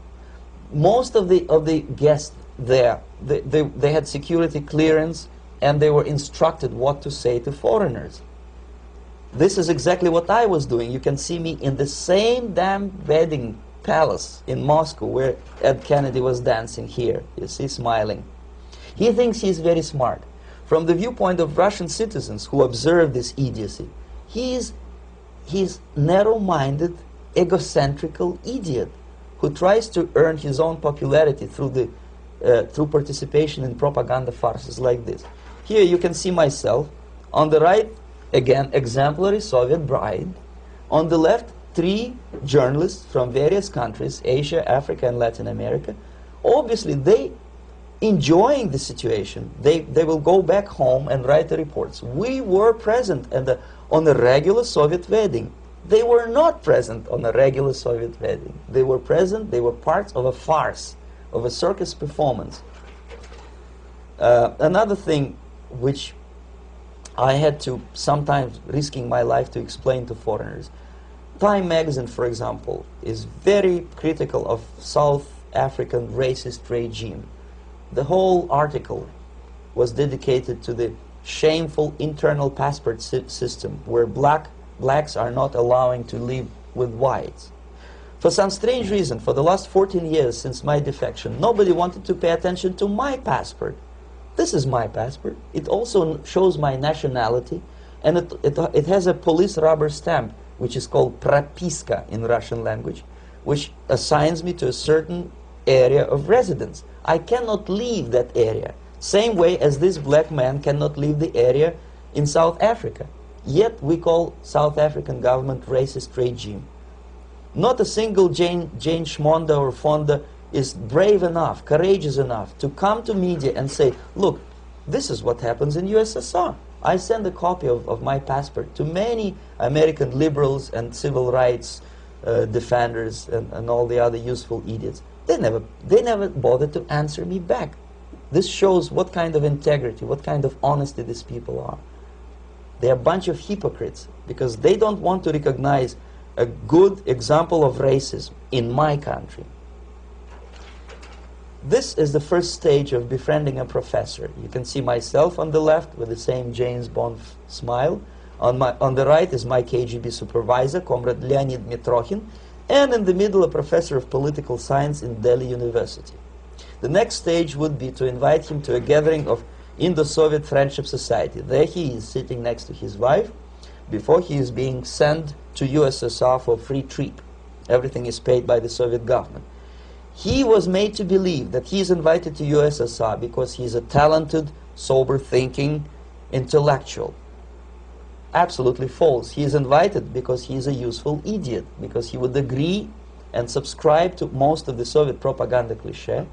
Most of the guests there, they had security clearance, and they were instructed what to say to foreigners. This is exactly what I was doing. You can see me in the same damn wedding palace in Moscow where Ed Kennedy was dancing here. You see, smiling. He thinks he's very smart. From the viewpoint of Russian citizens who observe this idiocy, he's narrow-minded, egocentrical idiot who tries to earn his own popularity through participation in propaganda farces like this. Here you can see myself. On the right, again, exemplary Soviet bride. On the left, 3 journalists from various countries, Asia, Africa, and Latin America. Obviously, they enjoying the situation. They will go back home and write the reports. We were present on a regular Soviet wedding. They were not present on a regular Soviet wedding. They were present, they were parts of a farce, of a circus performance. Another thing which I had to sometimes risking my life to explain to foreigners. Time magazine, for example, is very critical of South African racist regime. The whole article was dedicated to the shameful internal passport system where blacks are not allowing to live with whites. For some strange reason, for the last 14 years since my defection, nobody wanted to pay attention to my passport. This is my passport. It also shows my nationality, and it has a police rubber stamp, which is called propiska in Russian language, which assigns me to a certain area of residence. I cannot leave that area, same way as this black man cannot leave the area in South Africa. Yet we call South African government racist regime. Not a single Jane Schmonda or Fonda is brave enough, courageous enough to come to media and say, look, this is what happens in USSR. I send a copy of my passport to many American liberals and civil rights defenders and all the other useful idiots. They never bothered to answer me back. This shows what kind of integrity, what kind of honesty these people are. They're a bunch of hypocrites because they don't want to recognize a good example of racism in my country. This is the first stage of befriending a professor. You can see myself on the left with the same James Bond smile. On the right is my KGB supervisor, Comrade Leonid Mitrokhin, and in the middle a professor of political science in Delhi University. The next stage would be to invite him to a gathering of Indo-Soviet Friendship Society. There he is sitting next to his wife before he is being sent to USSR for free trip. Everything is paid by the Soviet government. He was made to believe that he is invited to USSR because he is a talented, sober-thinking intellectual. Absolutely false. He is invited because he is a useful idiot, because he would agree and subscribe to most of the Soviet propaganda cliché.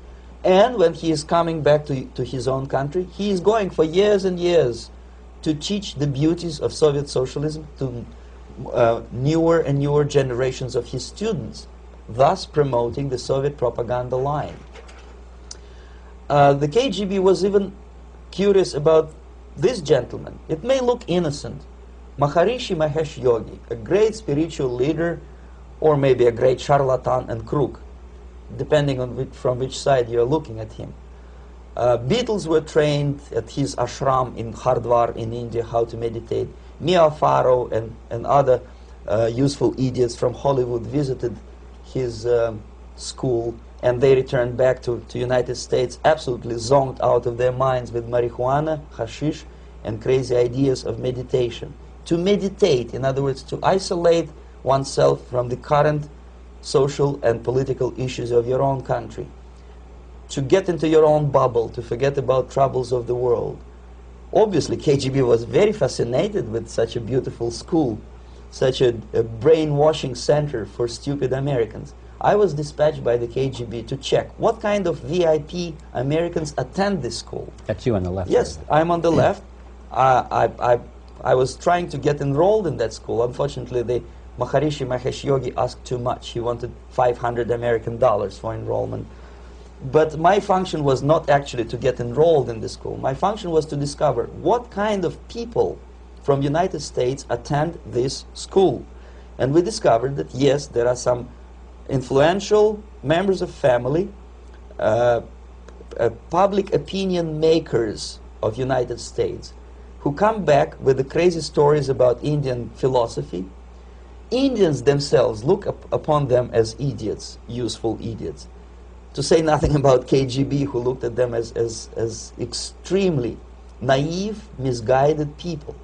And when he is coming back to his own country, he is going for years and years to teach the beauties of Soviet socialism to newer and newer generations of his students, thus promoting the Soviet propaganda line. The KGB was even curious about this gentleman. It may look innocent. Maharishi Mahesh Yogi, a great spiritual leader, or maybe a great charlatan and crook, depending on from which side you're looking at him. Beatles were trained at his ashram in Hardwar in India how to meditate. Mia Farrow and other useful idiots from Hollywood visited his school, and they returned back to United States absolutely zonked out of their minds with marijuana, hashish, and crazy ideas of meditation. To meditate, in other words, to isolate oneself from the current social and political issues of your own country. To get into your own bubble, to forget about troubles of the world. Obviously, KGB was very fascinated with such a beautiful school, such a brainwashing center for stupid Americans. I was dispatched by the KGB to check what kind of VIP Americans attend this school. That's you on the left. Yes, I'm on the left. I was trying to get enrolled in that school. Unfortunately, the Maharishi Mahesh Yogi asked too much. He wanted $500 American for enrollment. But my function was not actually to get enrolled in the school. My function was to discover what kind of people from United States attend this school. And we discovered that, yes, there are some influential members of family, public opinion makers of United States, who come back with the crazy stories about Indian philosophy. Indians themselves look upon them as idiots, useful idiots. To say nothing about KGB, who looked at them as extremely naive, misguided people.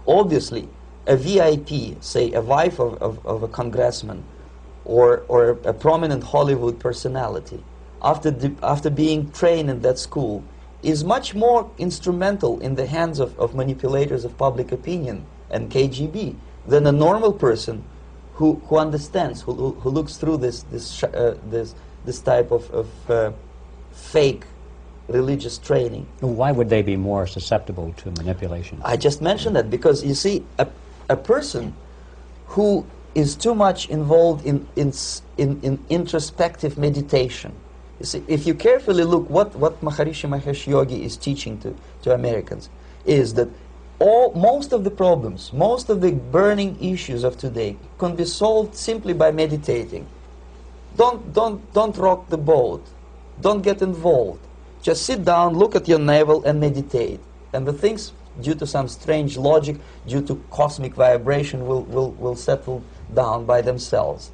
Obviously, a VIP, say a wife of a congressman, or a prominent Hollywood personality, after being trained in that school, is much more instrumental in the hands of manipulators of public opinion and KGB than a normal person who understands, who looks through this type of fake religious training. Why would they be more susceptible to manipulation? I just mentioned that because, you see, a person who is too much involved in introspective meditation. You see, if you carefully look what Maharishi Mahesh Yogi is teaching to Americans, is that most of the problems, most of the burning issues of today can be solved simply by meditating. Don't rock the boat. Don't get involved. Just sit down, look at your navel, and meditate. And the things, due to some strange logic, due to cosmic vibration, will settle down by themselves.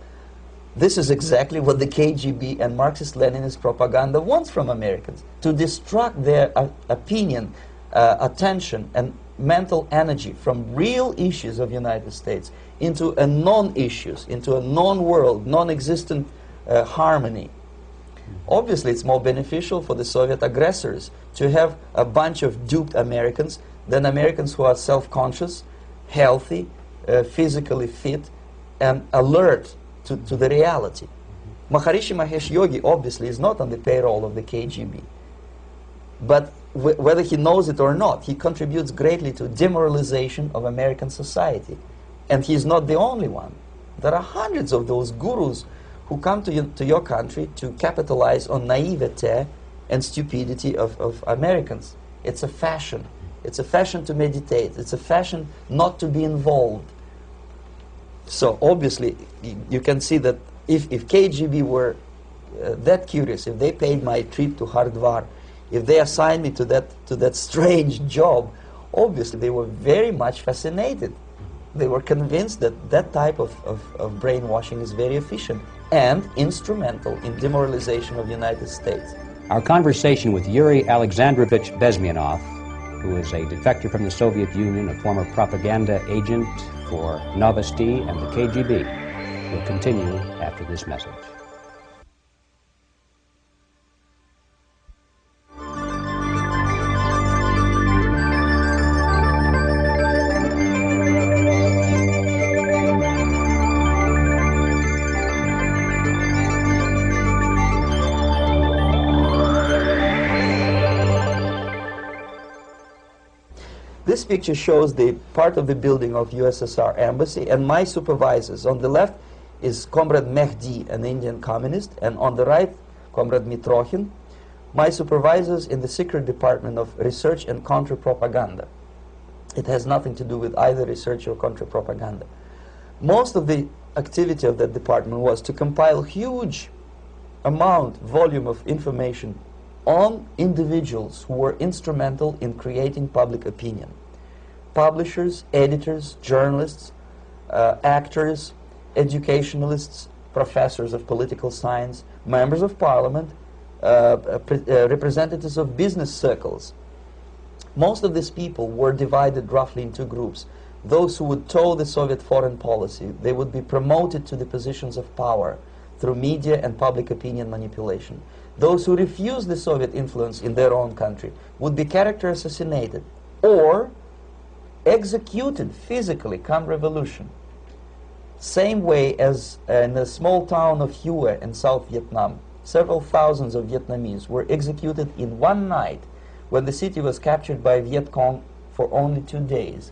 This is exactly what the KGB and Marxist-Leninist propaganda wants from Americans, to distract their opinion, attention, and mental energy from real issues of United States into a non-issues, into a non-world, non-existent harmony. Obviously, it's more beneficial for the Soviet aggressors to have a bunch of duped Americans than Americans who are self-conscious, healthy, physically fit, and alert to the reality. Maharishi Mahesh Yogi obviously is not on the payroll of the KGB. But whether he knows it or not, he contributes greatly to demoralization of American society. And he's not the only one. There are hundreds of those gurus who come to your country to capitalize on naivete and stupidity of Americans. It's a fashion. It's a fashion to meditate. It's a fashion not to be involved. So obviously, you can see that if KGB were that curious, if they paid my trip to Hardwar, if they assigned me to that strange job, obviously they were very much fascinated. They were convinced that that type of brainwashing is very efficient and instrumental in demoralization of the United States. Our conversation with Yuri Alexandrovitch Bezmenov, who is a defector from the Soviet Union, a former propaganda agent for Novasti and the KGB, will continue after this message. This picture shows the part of the building of USSR embassy and my supervisors. On the left is Comrade Mehdi, an Indian communist, and on the right, Comrade Mitrokhin. my supervisors in the secret department of research and counter-propaganda. It has nothing to do with either research or counter-propaganda. Most of the activity of that department was to compile huge volume of information on individuals who were instrumental in creating public opinion. Publishers, editors, journalists, actors, educationalists, professors of political science, members of parliament, representatives of business circles. Most of these people were divided roughly in two groups. Those who would toe the Soviet foreign policy, they would be promoted to the positions of power through media and public opinion manipulation. Those who refused the Soviet influence in their own country would be character assassinated or executed physically come revolution. Same way as in the small town of Hue in South Vietnam, several thousands of Vietnamese were executed in one night when the city was captured by Viet Cong for only 2 days.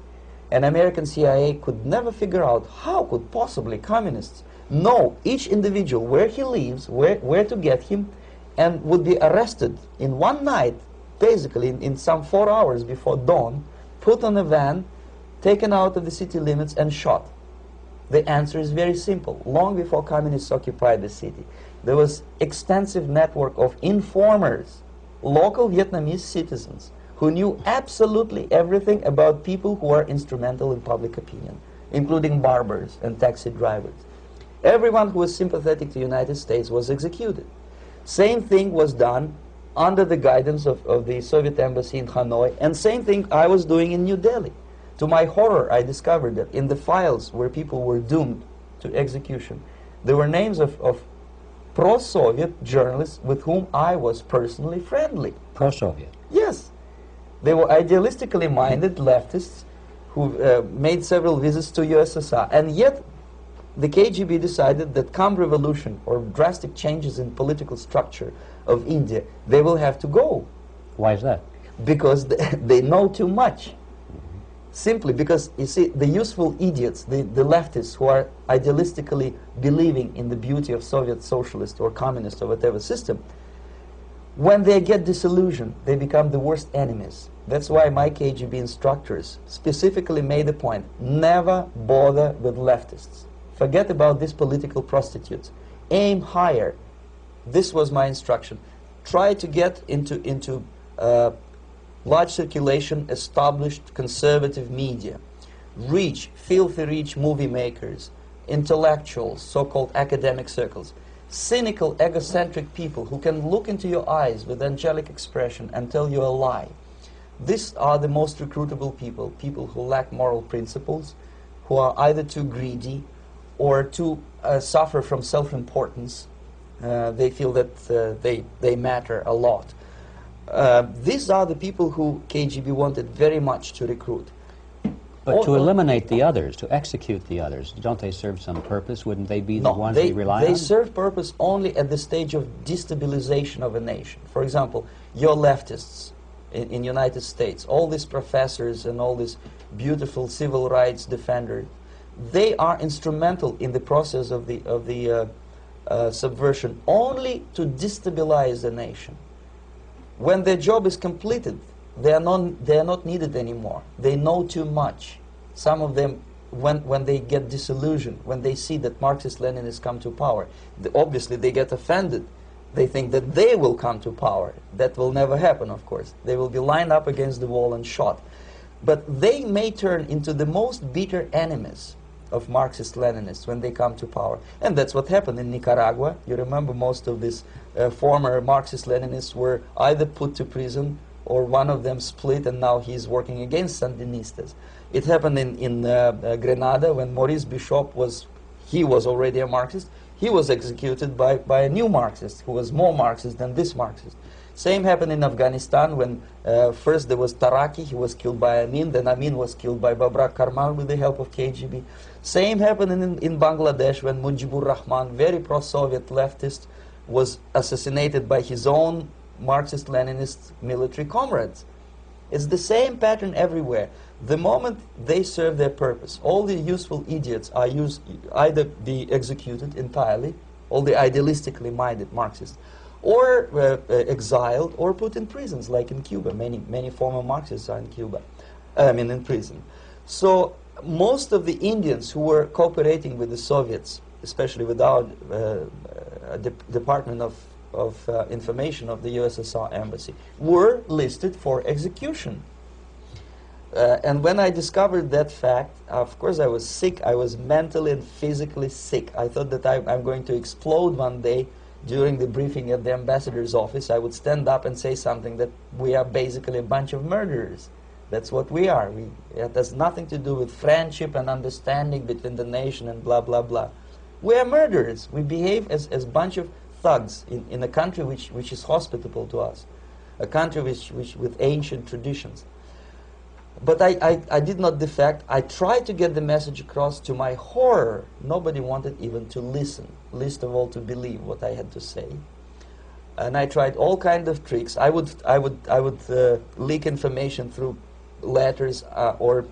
And American CIA could never figure out how could possibly communists know each individual, where he lives, where to get him, and would be arrested in one night, basically in some 4 hours before dawn, put on a van, taken out of the city limits and shot. The answer is very simple. Long before communists occupied the city, there was extensive network of informers, local Vietnamese citizens, who knew absolutely everything about people who are instrumental in public opinion, including barbers and taxi drivers. Everyone who was sympathetic to the United States was executed. Same thing was done under the guidance of the Soviet embassy in Hanoi, and same thing I was doing in New Delhi. To my horror, I discovered that in the files where people were doomed to execution, there were names of pro-Soviet journalists with whom I was personally friendly. Pro-Soviet? Yes. They were idealistically minded leftists who made several visits to USSR, and yet the KGB decided that come revolution or drastic changes in political structure of India, they will have to go. Why is that? Because they know too much. Simply because, you see, the useful idiots, the leftists who are idealistically believing in the beauty of Soviet socialist or communist or whatever system, when they get disillusioned, they become the worst enemies. That's why my KGB instructors specifically made the point, never bother with leftists. Forget about these political prostitutes. Aim higher. This was my instruction. Try to get into large circulation, established conservative media. Reach, filthy rich movie makers, intellectuals, so-called academic circles. Cynical, egocentric people who can look into your eyes with angelic expression and tell you a lie. These are the most recruitable people, people who lack moral principles, who are either too greedy or too suffer from self-importance. They feel that they matter a lot. These are the people who KGB wanted very much to recruit. But to eliminate the others, to execute the others, don't they serve some purpose? Wouldn't they be the ones we rely on? They serve purpose only at the stage of destabilization of a nation. For example, your leftists in United States, all these professors and all these beautiful civil rights defenders, they are instrumental in the process of the subversion only to destabilize the nation. When their job is completed, they are not needed anymore. They know too much. Some of them, when they get disillusioned, when they see that Marxist-Leninists come to power, obviously they get offended. They think that they will come to power. That will never happen, of course. They will be lined up against the wall and shot. But they may turn into the most bitter enemies of Marxist-Leninists when they come to power. And that's what happened in Nicaragua. You remember most of these former Marxist-Leninists were either put to prison or one of them split, and now he's working against Sandinistas. It happened in Grenada when Maurice Bishop was already a Marxist. He was executed by a new Marxist who was more Marxist than this Marxist. Same happened in Afghanistan when first there was Taraki, he was killed by Amin, then Amin was killed by Babrak Karmal with the help of KGB. Same happened in Bangladesh when Mujibur Rahman, very pro-Soviet leftist, was assassinated by his own Marxist-Leninist military comrades. It's the same pattern everywhere. The moment they serve their purpose, all the useful idiots are either be executed entirely, all the idealistically minded Marxists, or exiled, or put in prisons, like in Cuba. Many former Marxists are in Cuba, in prison. So most of the Indians who were cooperating with the Soviets, especially with our Department of Information of the USSR Embassy, were listed for execution. And when I discovered that fact, of course I was sick. I was mentally and physically sick. I thought that I'm going to explode one day during the briefing at the ambassador's office. I would stand up and say something that we are basically a bunch of murderers. That's what we are. It has nothing to do with friendship and understanding between the nation and blah, blah, blah. We are murderers. We behave as a bunch of thugs in a country which is hospitable to us, a country which with ancient traditions. But I did not defect. I tried to get the message across. To my horror, nobody wanted even to listen, least of all to believe what I had to say. And I tried all kinds of tricks. I would leak information through letters or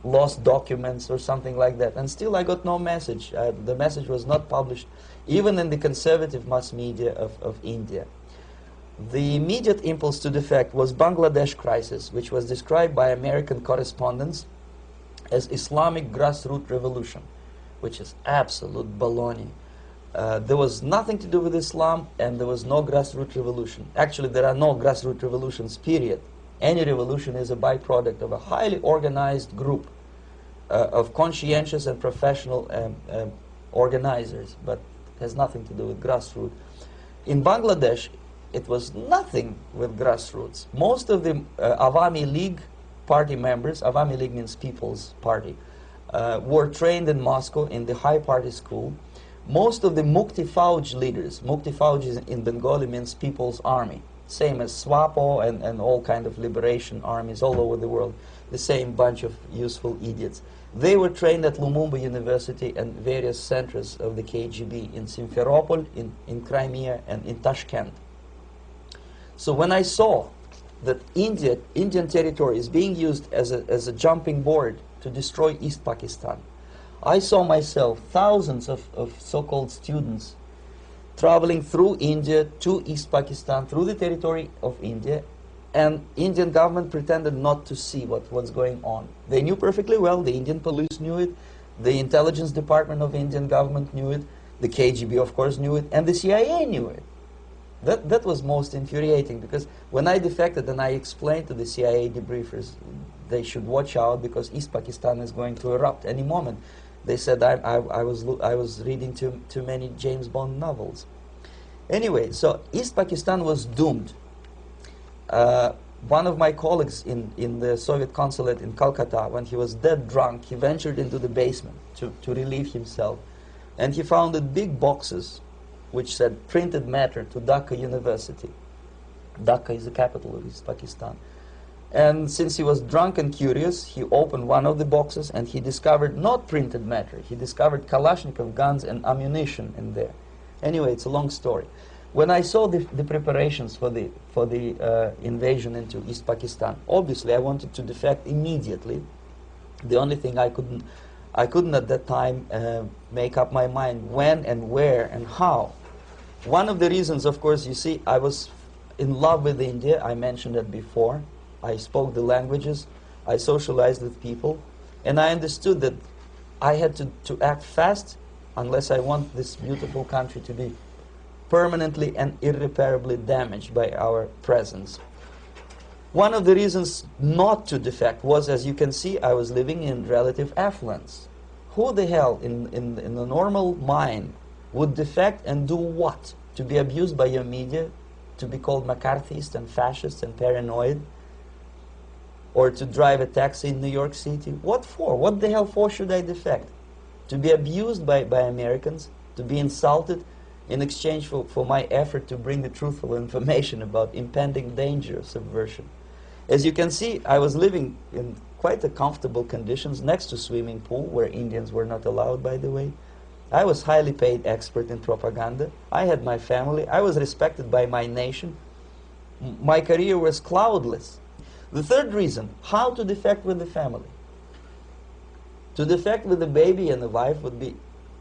lost documents or something like that. And still I got no message. The message was not published, even in the conservative mass media of India. The immediate impulse to defect was Bangladesh crisis, which was described by American correspondents as Islamic grassroots revolution, which is absolute baloney. There was nothing to do with Islam, and there was no grassroots revolution. Actually, there are no grassroots revolutions, period. Any revolution is a byproduct of a highly organized group of conscientious and professional organizers, but has nothing to do with grassroots. In Bangladesh, it was nothing with grassroots. Most of the Awami League party members, Awami League means People's Party, were trained in Moscow in the High Party School. Most of the Mukti Fauj leaders, Mukti Fauj in Bengali means People's Army, same as SWAPO and all kind of liberation armies all over the world, the same bunch of useful idiots. They were trained at Lumumba University and various centers of the KGB in Simferopol, in Crimea, and in Tashkent. So when I saw that Indian territory is being used as a jumping board to destroy East Pakistan, I saw myself thousands of so-called students traveling through India to East Pakistan, through the territory of India, and Indian government pretended not to see what's going on. They knew perfectly well, the Indian police knew it, the intelligence department of the Indian government knew it, the KGB of course knew it, and the CIA knew it. That was most infuriating, because when I defected and I explained to the CIA debriefers they should watch out because East Pakistan is going to erupt any moment, they said I was reading too many James Bond novels. Anyway, so East Pakistan was doomed. One of my colleagues in the Soviet consulate in Calcutta, when he was dead drunk, he ventured into the basement to relieve himself, and he found big boxes which said printed matter to Dhaka University. Dhaka is the capital of East Pakistan. And since he was drunk and curious, he opened one of the boxes and he discovered not printed matter. He discovered Kalashnikov guns and ammunition in there. Anyway, it's a long story. When I saw the preparations for the invasion into East Pakistan, obviously I wanted to defect immediately. The only thing I couldn't at that time make up my mind when and where and how. One of the reasons, of course, you see, I was in love with India. I mentioned it before. I spoke the languages. I socialized with people. And I understood that I had to act fast unless I want this beautiful country to be permanently and irreparably damaged by our presence. One of the reasons not to defect was, as you can see, I was living in relative affluence. Who the hell in the normal mind would defect and do what? To be abused by your media, to be called McCarthyist and fascist and paranoid, or to drive a taxi in New York City? What for? What the hell for should I defect? To be abused by Americans, to be insulted in exchange for my effort to bring the truthful information about impending danger of subversion. As you can see, I was living in quite a comfortable conditions next to swimming pool, where Indians were not allowed, by the way. I was highly paid expert in propaganda. I had my family. I was respected by my nation. My career was cloudless. The third reason, how to defect with the family. To defect with the baby and the wife would be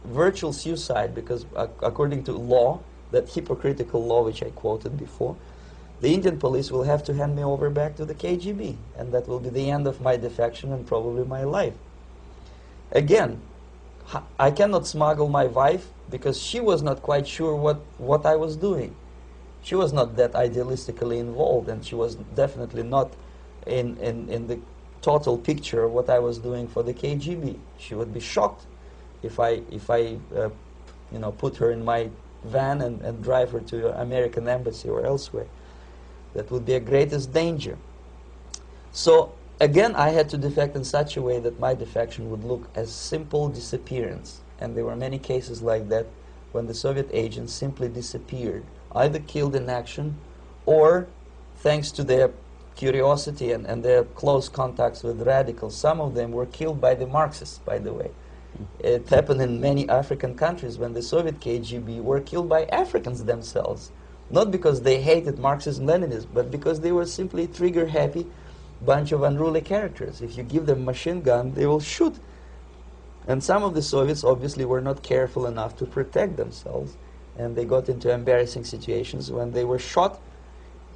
virtual suicide, because according to law, that hypocritical law which I quoted before, the Indian police will have to hand me over back to the KGB, and that will be the end of my defection and probably my life. Again, I cannot smuggle my wife because she was not quite sure what I was doing. She was not that idealistically involved, and she was definitely not in the total picture of what I was doing for the KGB. She would be shocked if I put her in my van and drive her to the American embassy or elsewhere. That would be a greatest danger. So again, I had to defect in such a way that my defection would look as simple disappearance. And there were many cases like that when the Soviet agents simply disappeared, either killed in action or, thanks to their curiosity and their close contacts with radicals, some of them were killed by the Marxists, by the way. It happened in many African countries when the Soviet KGB were killed by Africans themselves. Not because they hated Marxism, Leninism, but because they were simply trigger-happy bunch of unruly characters. If you give them a machine gun, they will shoot. And some of the Soviets obviously were not careful enough to protect themselves, and they got into embarrassing situations when they were shot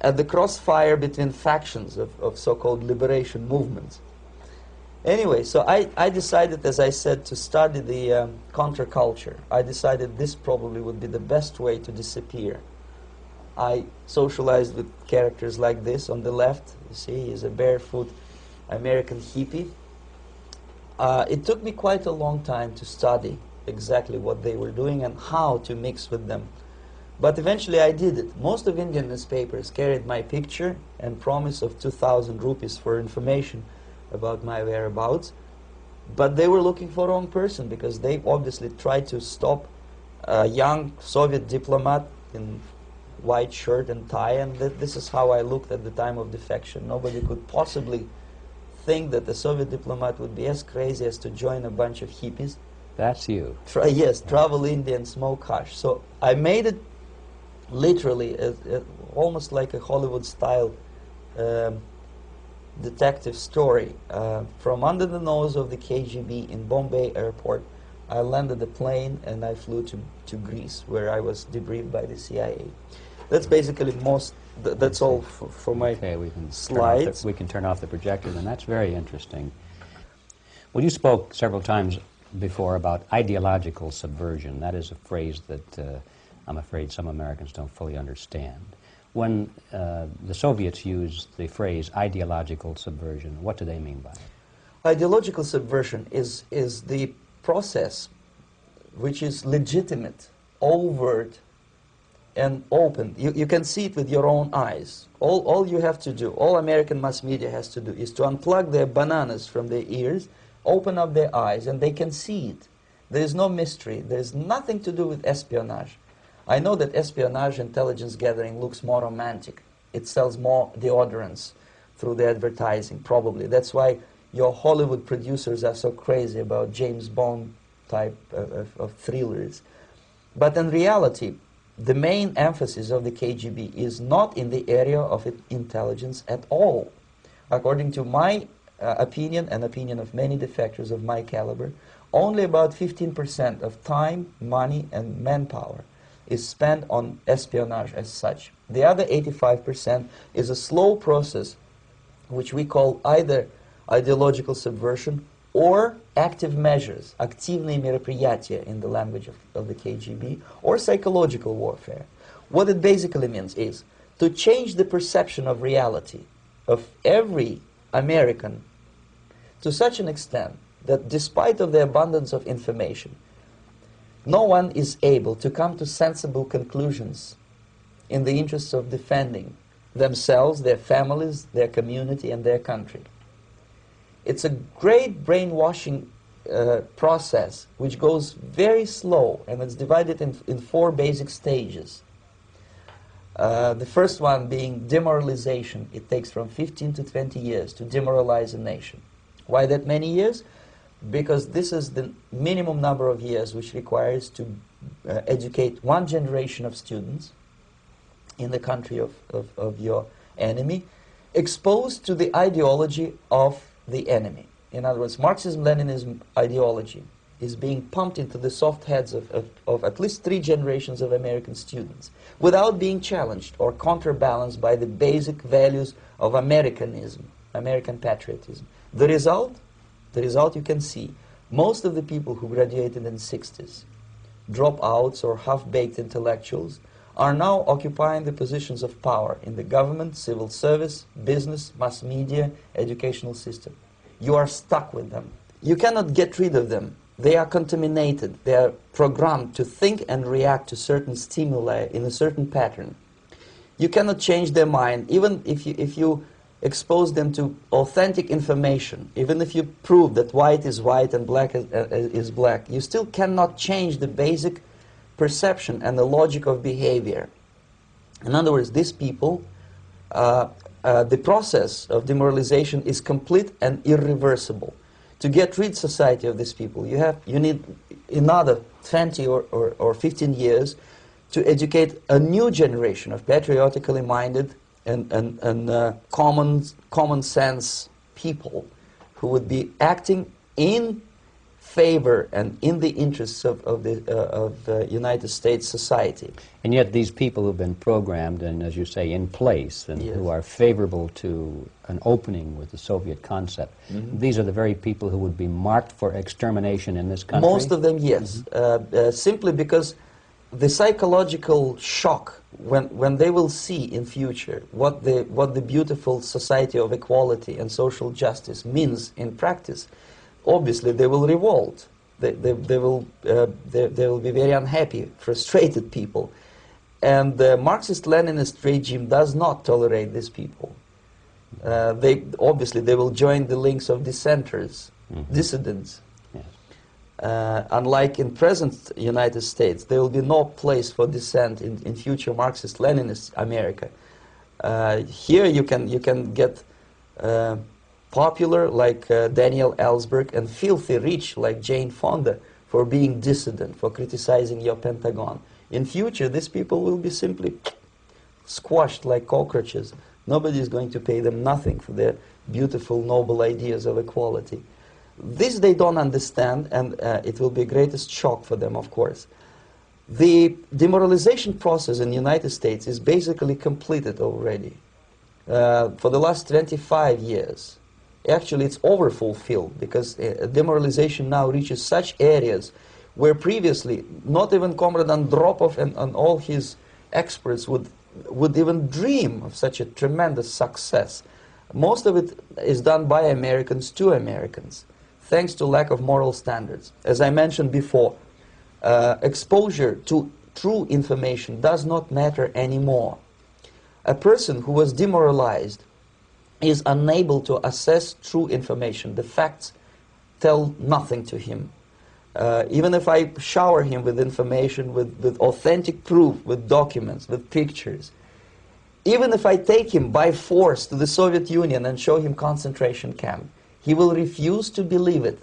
at the crossfire between factions of so-called liberation movements. Anyway, so I decided, as I said, to study the counterculture. I decided this probably would be the best way to disappear. I socialized with characters like this. On the left, you see, he's a barefoot American hippie. It took me quite a long time to study exactly what they were doing and how to mix with them. But eventually I did it. Most of Indian newspapers carried my picture and promise of 2,000 rupees for information about my whereabouts. But they were looking for the wrong person, because they obviously tried to stop a young Soviet diplomat in white shirt and tie, and this is how I looked at the time of defection. Nobody could possibly think that a Soviet diplomat would be as crazy as to join a bunch of hippies. That's you. Yes, travel India and smoke hash. So I made it literally almost like a Hollywood-style detective story. From under the nose of the KGB in Bombay airport, I landed the plane and I flew to Greece, where I was debriefed by the CIA. That's basically that's all for my slides. We can turn off the projector, and that's very interesting. Well, you spoke several times before about ideological subversion. That is a phrase that I'm afraid some Americans don't fully understand. When the Soviets used the phrase ideological subversion, what do they mean by it? Ideological subversion is the process which is legitimate, overt, and open. You can see it with your own eyes. All you have to do, all American mass media has to do, is to unplug their bananas from their ears, open up their eyes, and they can see it. There is no mystery. There is nothing to do with espionage. I know that espionage intelligence gathering looks more romantic. It sells more deodorants through the advertising, probably. That's why your Hollywood producers are so crazy about James Bond type of thrillers. But in reality, the main emphasis of the KGB is not in the area of intelligence at all. According to my opinion and opinion of many defectors of my caliber, only about 15% of time, money, and manpower is spent on espionage as such. The other 85% is a slow process which we call either ideological subversion or active measures, активные мероприятия in the language of the KGB, or psychological warfare. What it basically means is to change the perception of reality of every American to such an extent that despite of the abundance of information, no one is able to come to sensible conclusions in the interests of defending themselves, their families, their community, and their country. It's a great brainwashing process which goes very slow, and it's divided in 4 basic stages. The first one being demoralization. It takes from 15 to 20 years to demoralize a nation. Why that many years? Because this is the minimum number of years which requires to educate one generation of students in the country of your enemy, exposed to the ideology of the enemy. In other words, Marxism-Leninism ideology is being pumped into the soft heads of at least 3 generations of American students without being challenged or counterbalanced by the basic values of Americanism, American patriotism. The result you can see. Most of the people who graduated in the 60s, dropouts or half-baked intellectuals, are now occupying the positions of power in the government, civil service, business, mass media, educational system. You are stuck with them. You cannot get rid of them. They are contaminated. They are programmed to think and react to certain stimuli in a certain pattern. You cannot change their mind, even if you expose them to authentic information, even if you prove that white is white and black is black. You still cannot change the basic perception and the logic of behavior. In other words, these people, the process of demoralization is complete and irreversible. To get rid society of these people, you need another 20 or 15 years to educate a new generation of patriotically minded and common sense people who would be acting in favor and in the interests of the United States society. And yet these people who've been programmed and, as you say, in place and Yes. who are favorable to an opening with the Soviet concept, these are the very people who would be marked for extermination in this country? Most of them, yes. Simply because the psychological shock when they will see in future what the beautiful society of equality and social justice means in practice, obviously they will revolt. They will be very unhappy, frustrated people. And the Marxist-Leninist regime does not tolerate these people. Obviously they will join the links of dissenters, dissidents. Unlike in present United States, there will be no place for dissent in future Marxist-Leninist America. Here you can get popular like Daniel Ellsberg and filthy rich like Jane Fonda for being dissident, for criticizing your Pentagon. In future, these people will be simply squashed like cockroaches. Nobody is going to pay them nothing for their beautiful, noble ideas of equality. This they don't understand, and it will be a greatest shock for them, of course. The demoralization process in the United States is basically completed already. For the last 25 years. Actually, it's overfulfilled, because demoralization now reaches such areas where previously not even Comrade Andropov and all his experts would even dream of such a tremendous success. Most of it is done by Americans to Americans, thanks to lack of moral standards. As I mentioned before, exposure to true information does not matter anymore. A person who was demoralized is unable to assess true information. The facts tell nothing to him. Even if I shower him with information, with authentic proof, with documents, with pictures, even if I take him by force to the Soviet Union and show him concentration camp, he will refuse to believe it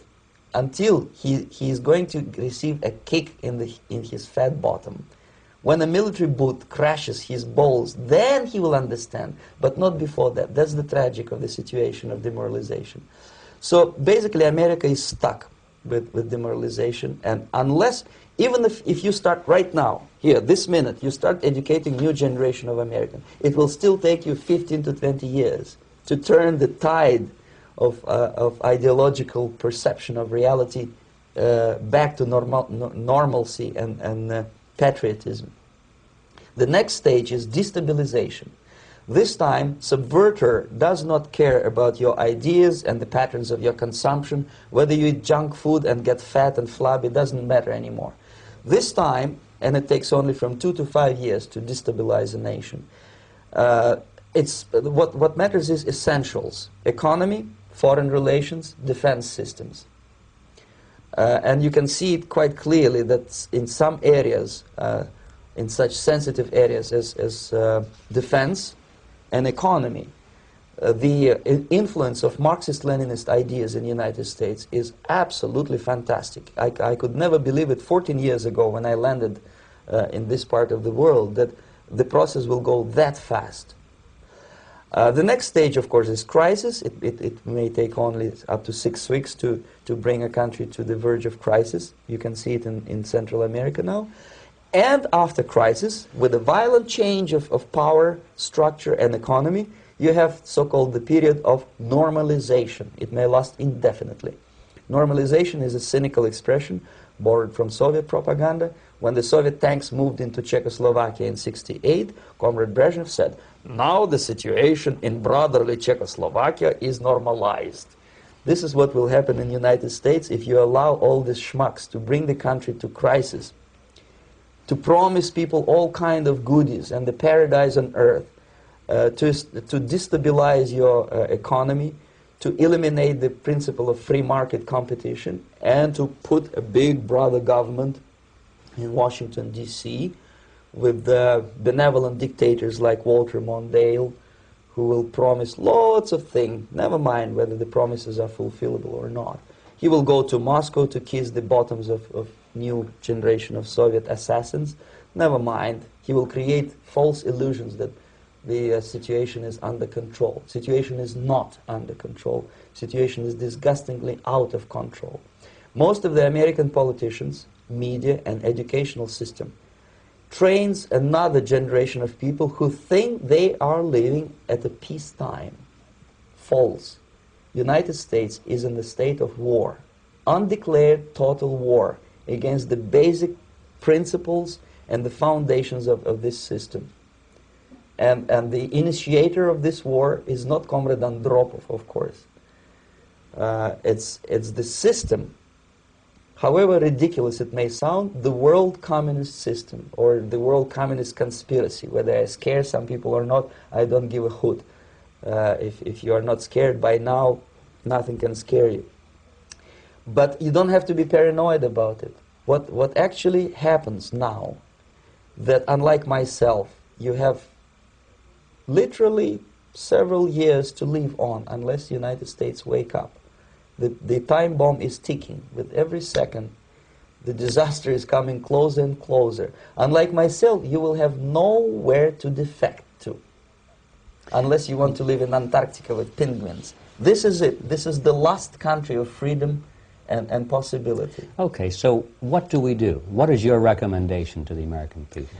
until he is going to receive a kick in his fat bottom. When a military boot crashes his balls, then he will understand, but not before that. That's the tragic of the situation of demoralization. So basically America is stuck with demoralization, and unless, even if you start right now, here, this minute, you start educating new generation of Americans, it will still take you 15 to 20 years to turn the tide of ideological perception of reality back to normalcy and patriotism. The next stage is destabilization. This time, subverter does not care about your ideas and the patterns of your consumption. Whether you eat junk food and get fat and flabby, doesn't matter anymore. This time, and it takes only from 2 to 5 years to destabilize a nation, what matters is essentials: economy, foreign relations, defense systems. And you can see it quite clearly that in some areas, in such sensitive areas as defense and economy, the influence of Marxist-Leninist ideas in the United States is absolutely fantastic. I could never believe it 14 years ago when I landed in this part of the world that the process will go that fast. The next stage, of course, is crisis. It may take only up to 6 weeks to bring a country to the verge of crisis. You can see it in Central America now. And after crisis, with a violent change of power, structure, and economy, you have so-called the period of normalization. It may last indefinitely. Normalization is a cynical expression borrowed from Soviet propaganda. When the Soviet tanks moved into Czechoslovakia in '68, Comrade Brezhnev said, "Now the situation in brotherly Czechoslovakia is normalized." This is what will happen in the United States if you allow all these schmucks to bring the country to crisis, to promise people all kind of goodies and the paradise on earth, to destabilize your economy, to eliminate the principle of free market competition, and to put a big brother government in Washington, D.C., with benevolent dictators like Walter Mondale, who will promise lots of things, never mind whether the promises are fulfillable or not. He will go to Moscow to kiss the bottoms of new generation of Soviet assassins, never mind. He will create false illusions that the situation is under control. Situation is not under control. Situation is disgustingly out of control. Most of the American politicians, media, and educational system trains another generation of people who think they are living at a peacetime. False. United States is in the state of war, undeclared total war against the basic principles and the foundations of this system. And the initiator of this war is not Comrade Andropov, of course. It's the system. However ridiculous it may sound, the world communist system or the world communist conspiracy, whether I scare some people or not, I don't give a hoot. If you are not scared by now, nothing can scare you. But you don't have to be paranoid about it. What actually happens now, that unlike myself, you have literally several years to live on unless the United States wake up. The time bomb is ticking. With every second, the disaster is coming closer and closer. Unlike myself, you will have nowhere to defect to, unless you want to live in Antarctica with penguins. This is it. This is the last country of freedom and possibility. Okay, so what do we do? What is your recommendation to the American people?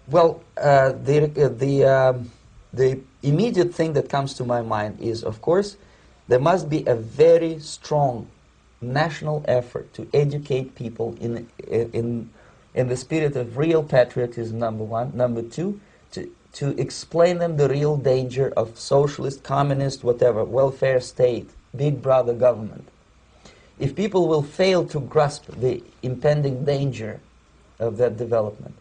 Well, the immediate thing that comes to my mind is, of course, there must be a very strong national effort to educate people in the spirit of real patriotism, number one. Number two, to explain them the real danger of socialist, communist, whatever, welfare state, big brother government. If people will fail to grasp the impending danger of that development,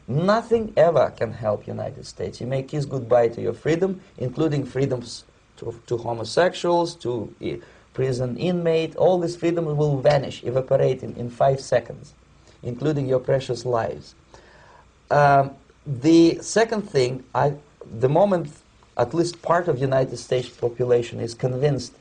nothing ever can help United States. You may kiss goodbye to your freedom, including freedoms to homosexuals, to prison inmate. All these freedoms will vanish, evaporate in 5 seconds, including your precious lives. The second thing, the moment at least part of United States population is convinced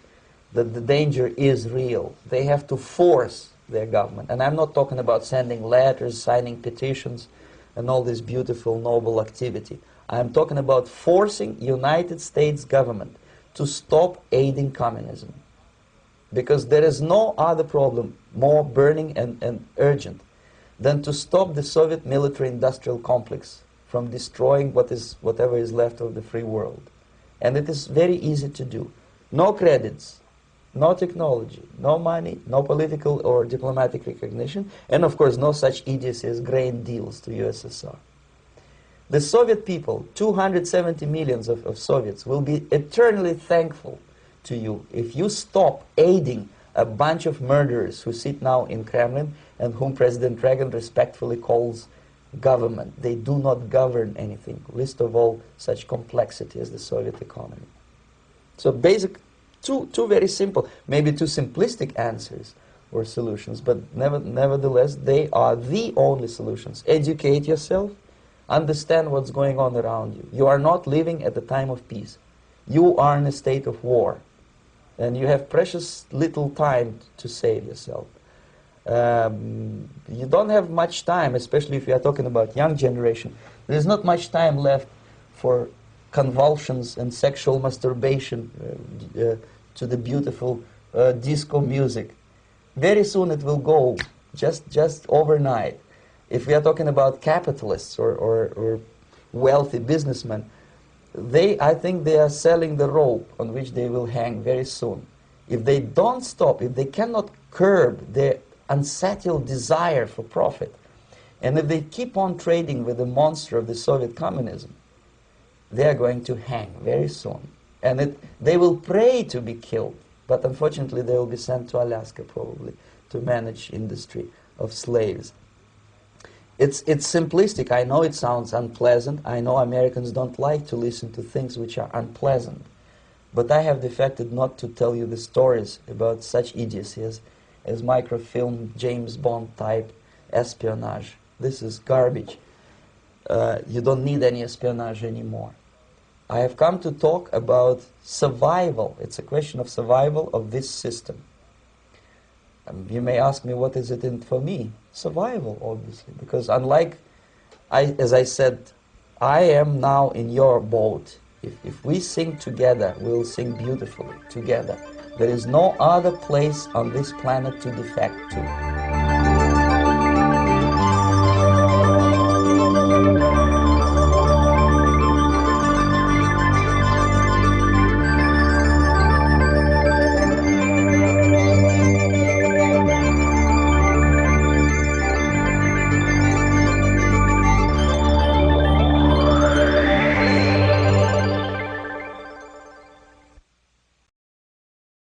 that the danger is real, they have to force their government. And I'm not talking about sending letters, signing petitions, and all this beautiful, noble activity. I'm talking about forcing United States government to stop aiding communism. Because there is no other problem more burning and urgent than to stop the Soviet military-industrial complex from destroying whatever is left of the free world. And it is very easy to do. No credits, no technology, no money, no political or diplomatic recognition, and of course no such idiocy as grain deals to USSR. The Soviet people, 270 millions of Soviets, will be eternally thankful to you if you stop aiding a bunch of murderers who sit now in Kremlin and whom President Reagan respectfully calls government. They do not govern anything, least of all such complexity as the Soviet economy. So two very simple, maybe too simplistic answers or solutions, but nevertheless they are the only solutions. Educate yourself, understand what's going on around you. You are not living at the time of peace. You are in a state of war, and you have precious little time to save yourself. You don't have much time, especially if you are talking about young generation. There is not much time left for convulsions and sexual masturbation to the beautiful disco music. Very soon it will go, just overnight. If we are talking about capitalists or wealthy businessmen, I think they are selling the rope on which they will hang very soon. If they don't stop, if they cannot curb their unsettled desire for profit, and if they keep on trading with the monster of the Soviet communism, they are going to hang very soon. And they will pray to be killed, but unfortunately they will be sent to Alaska probably to manage industry of slaves. It's simplistic. I know it sounds unpleasant. I know Americans don't like to listen to things which are unpleasant. But I have defected not to tell you the stories about such idiocy as microfilm, James Bond type espionage. This is garbage. You don't need any espionage anymore. I have come to talk about survival. It's a question of survival of this system. You may ask me, what is it in for me? Survival, obviously, because unlike, as I said, I am now in your boat. If we sing together, we'll sing beautifully together. There is no other place on this planet to defect to.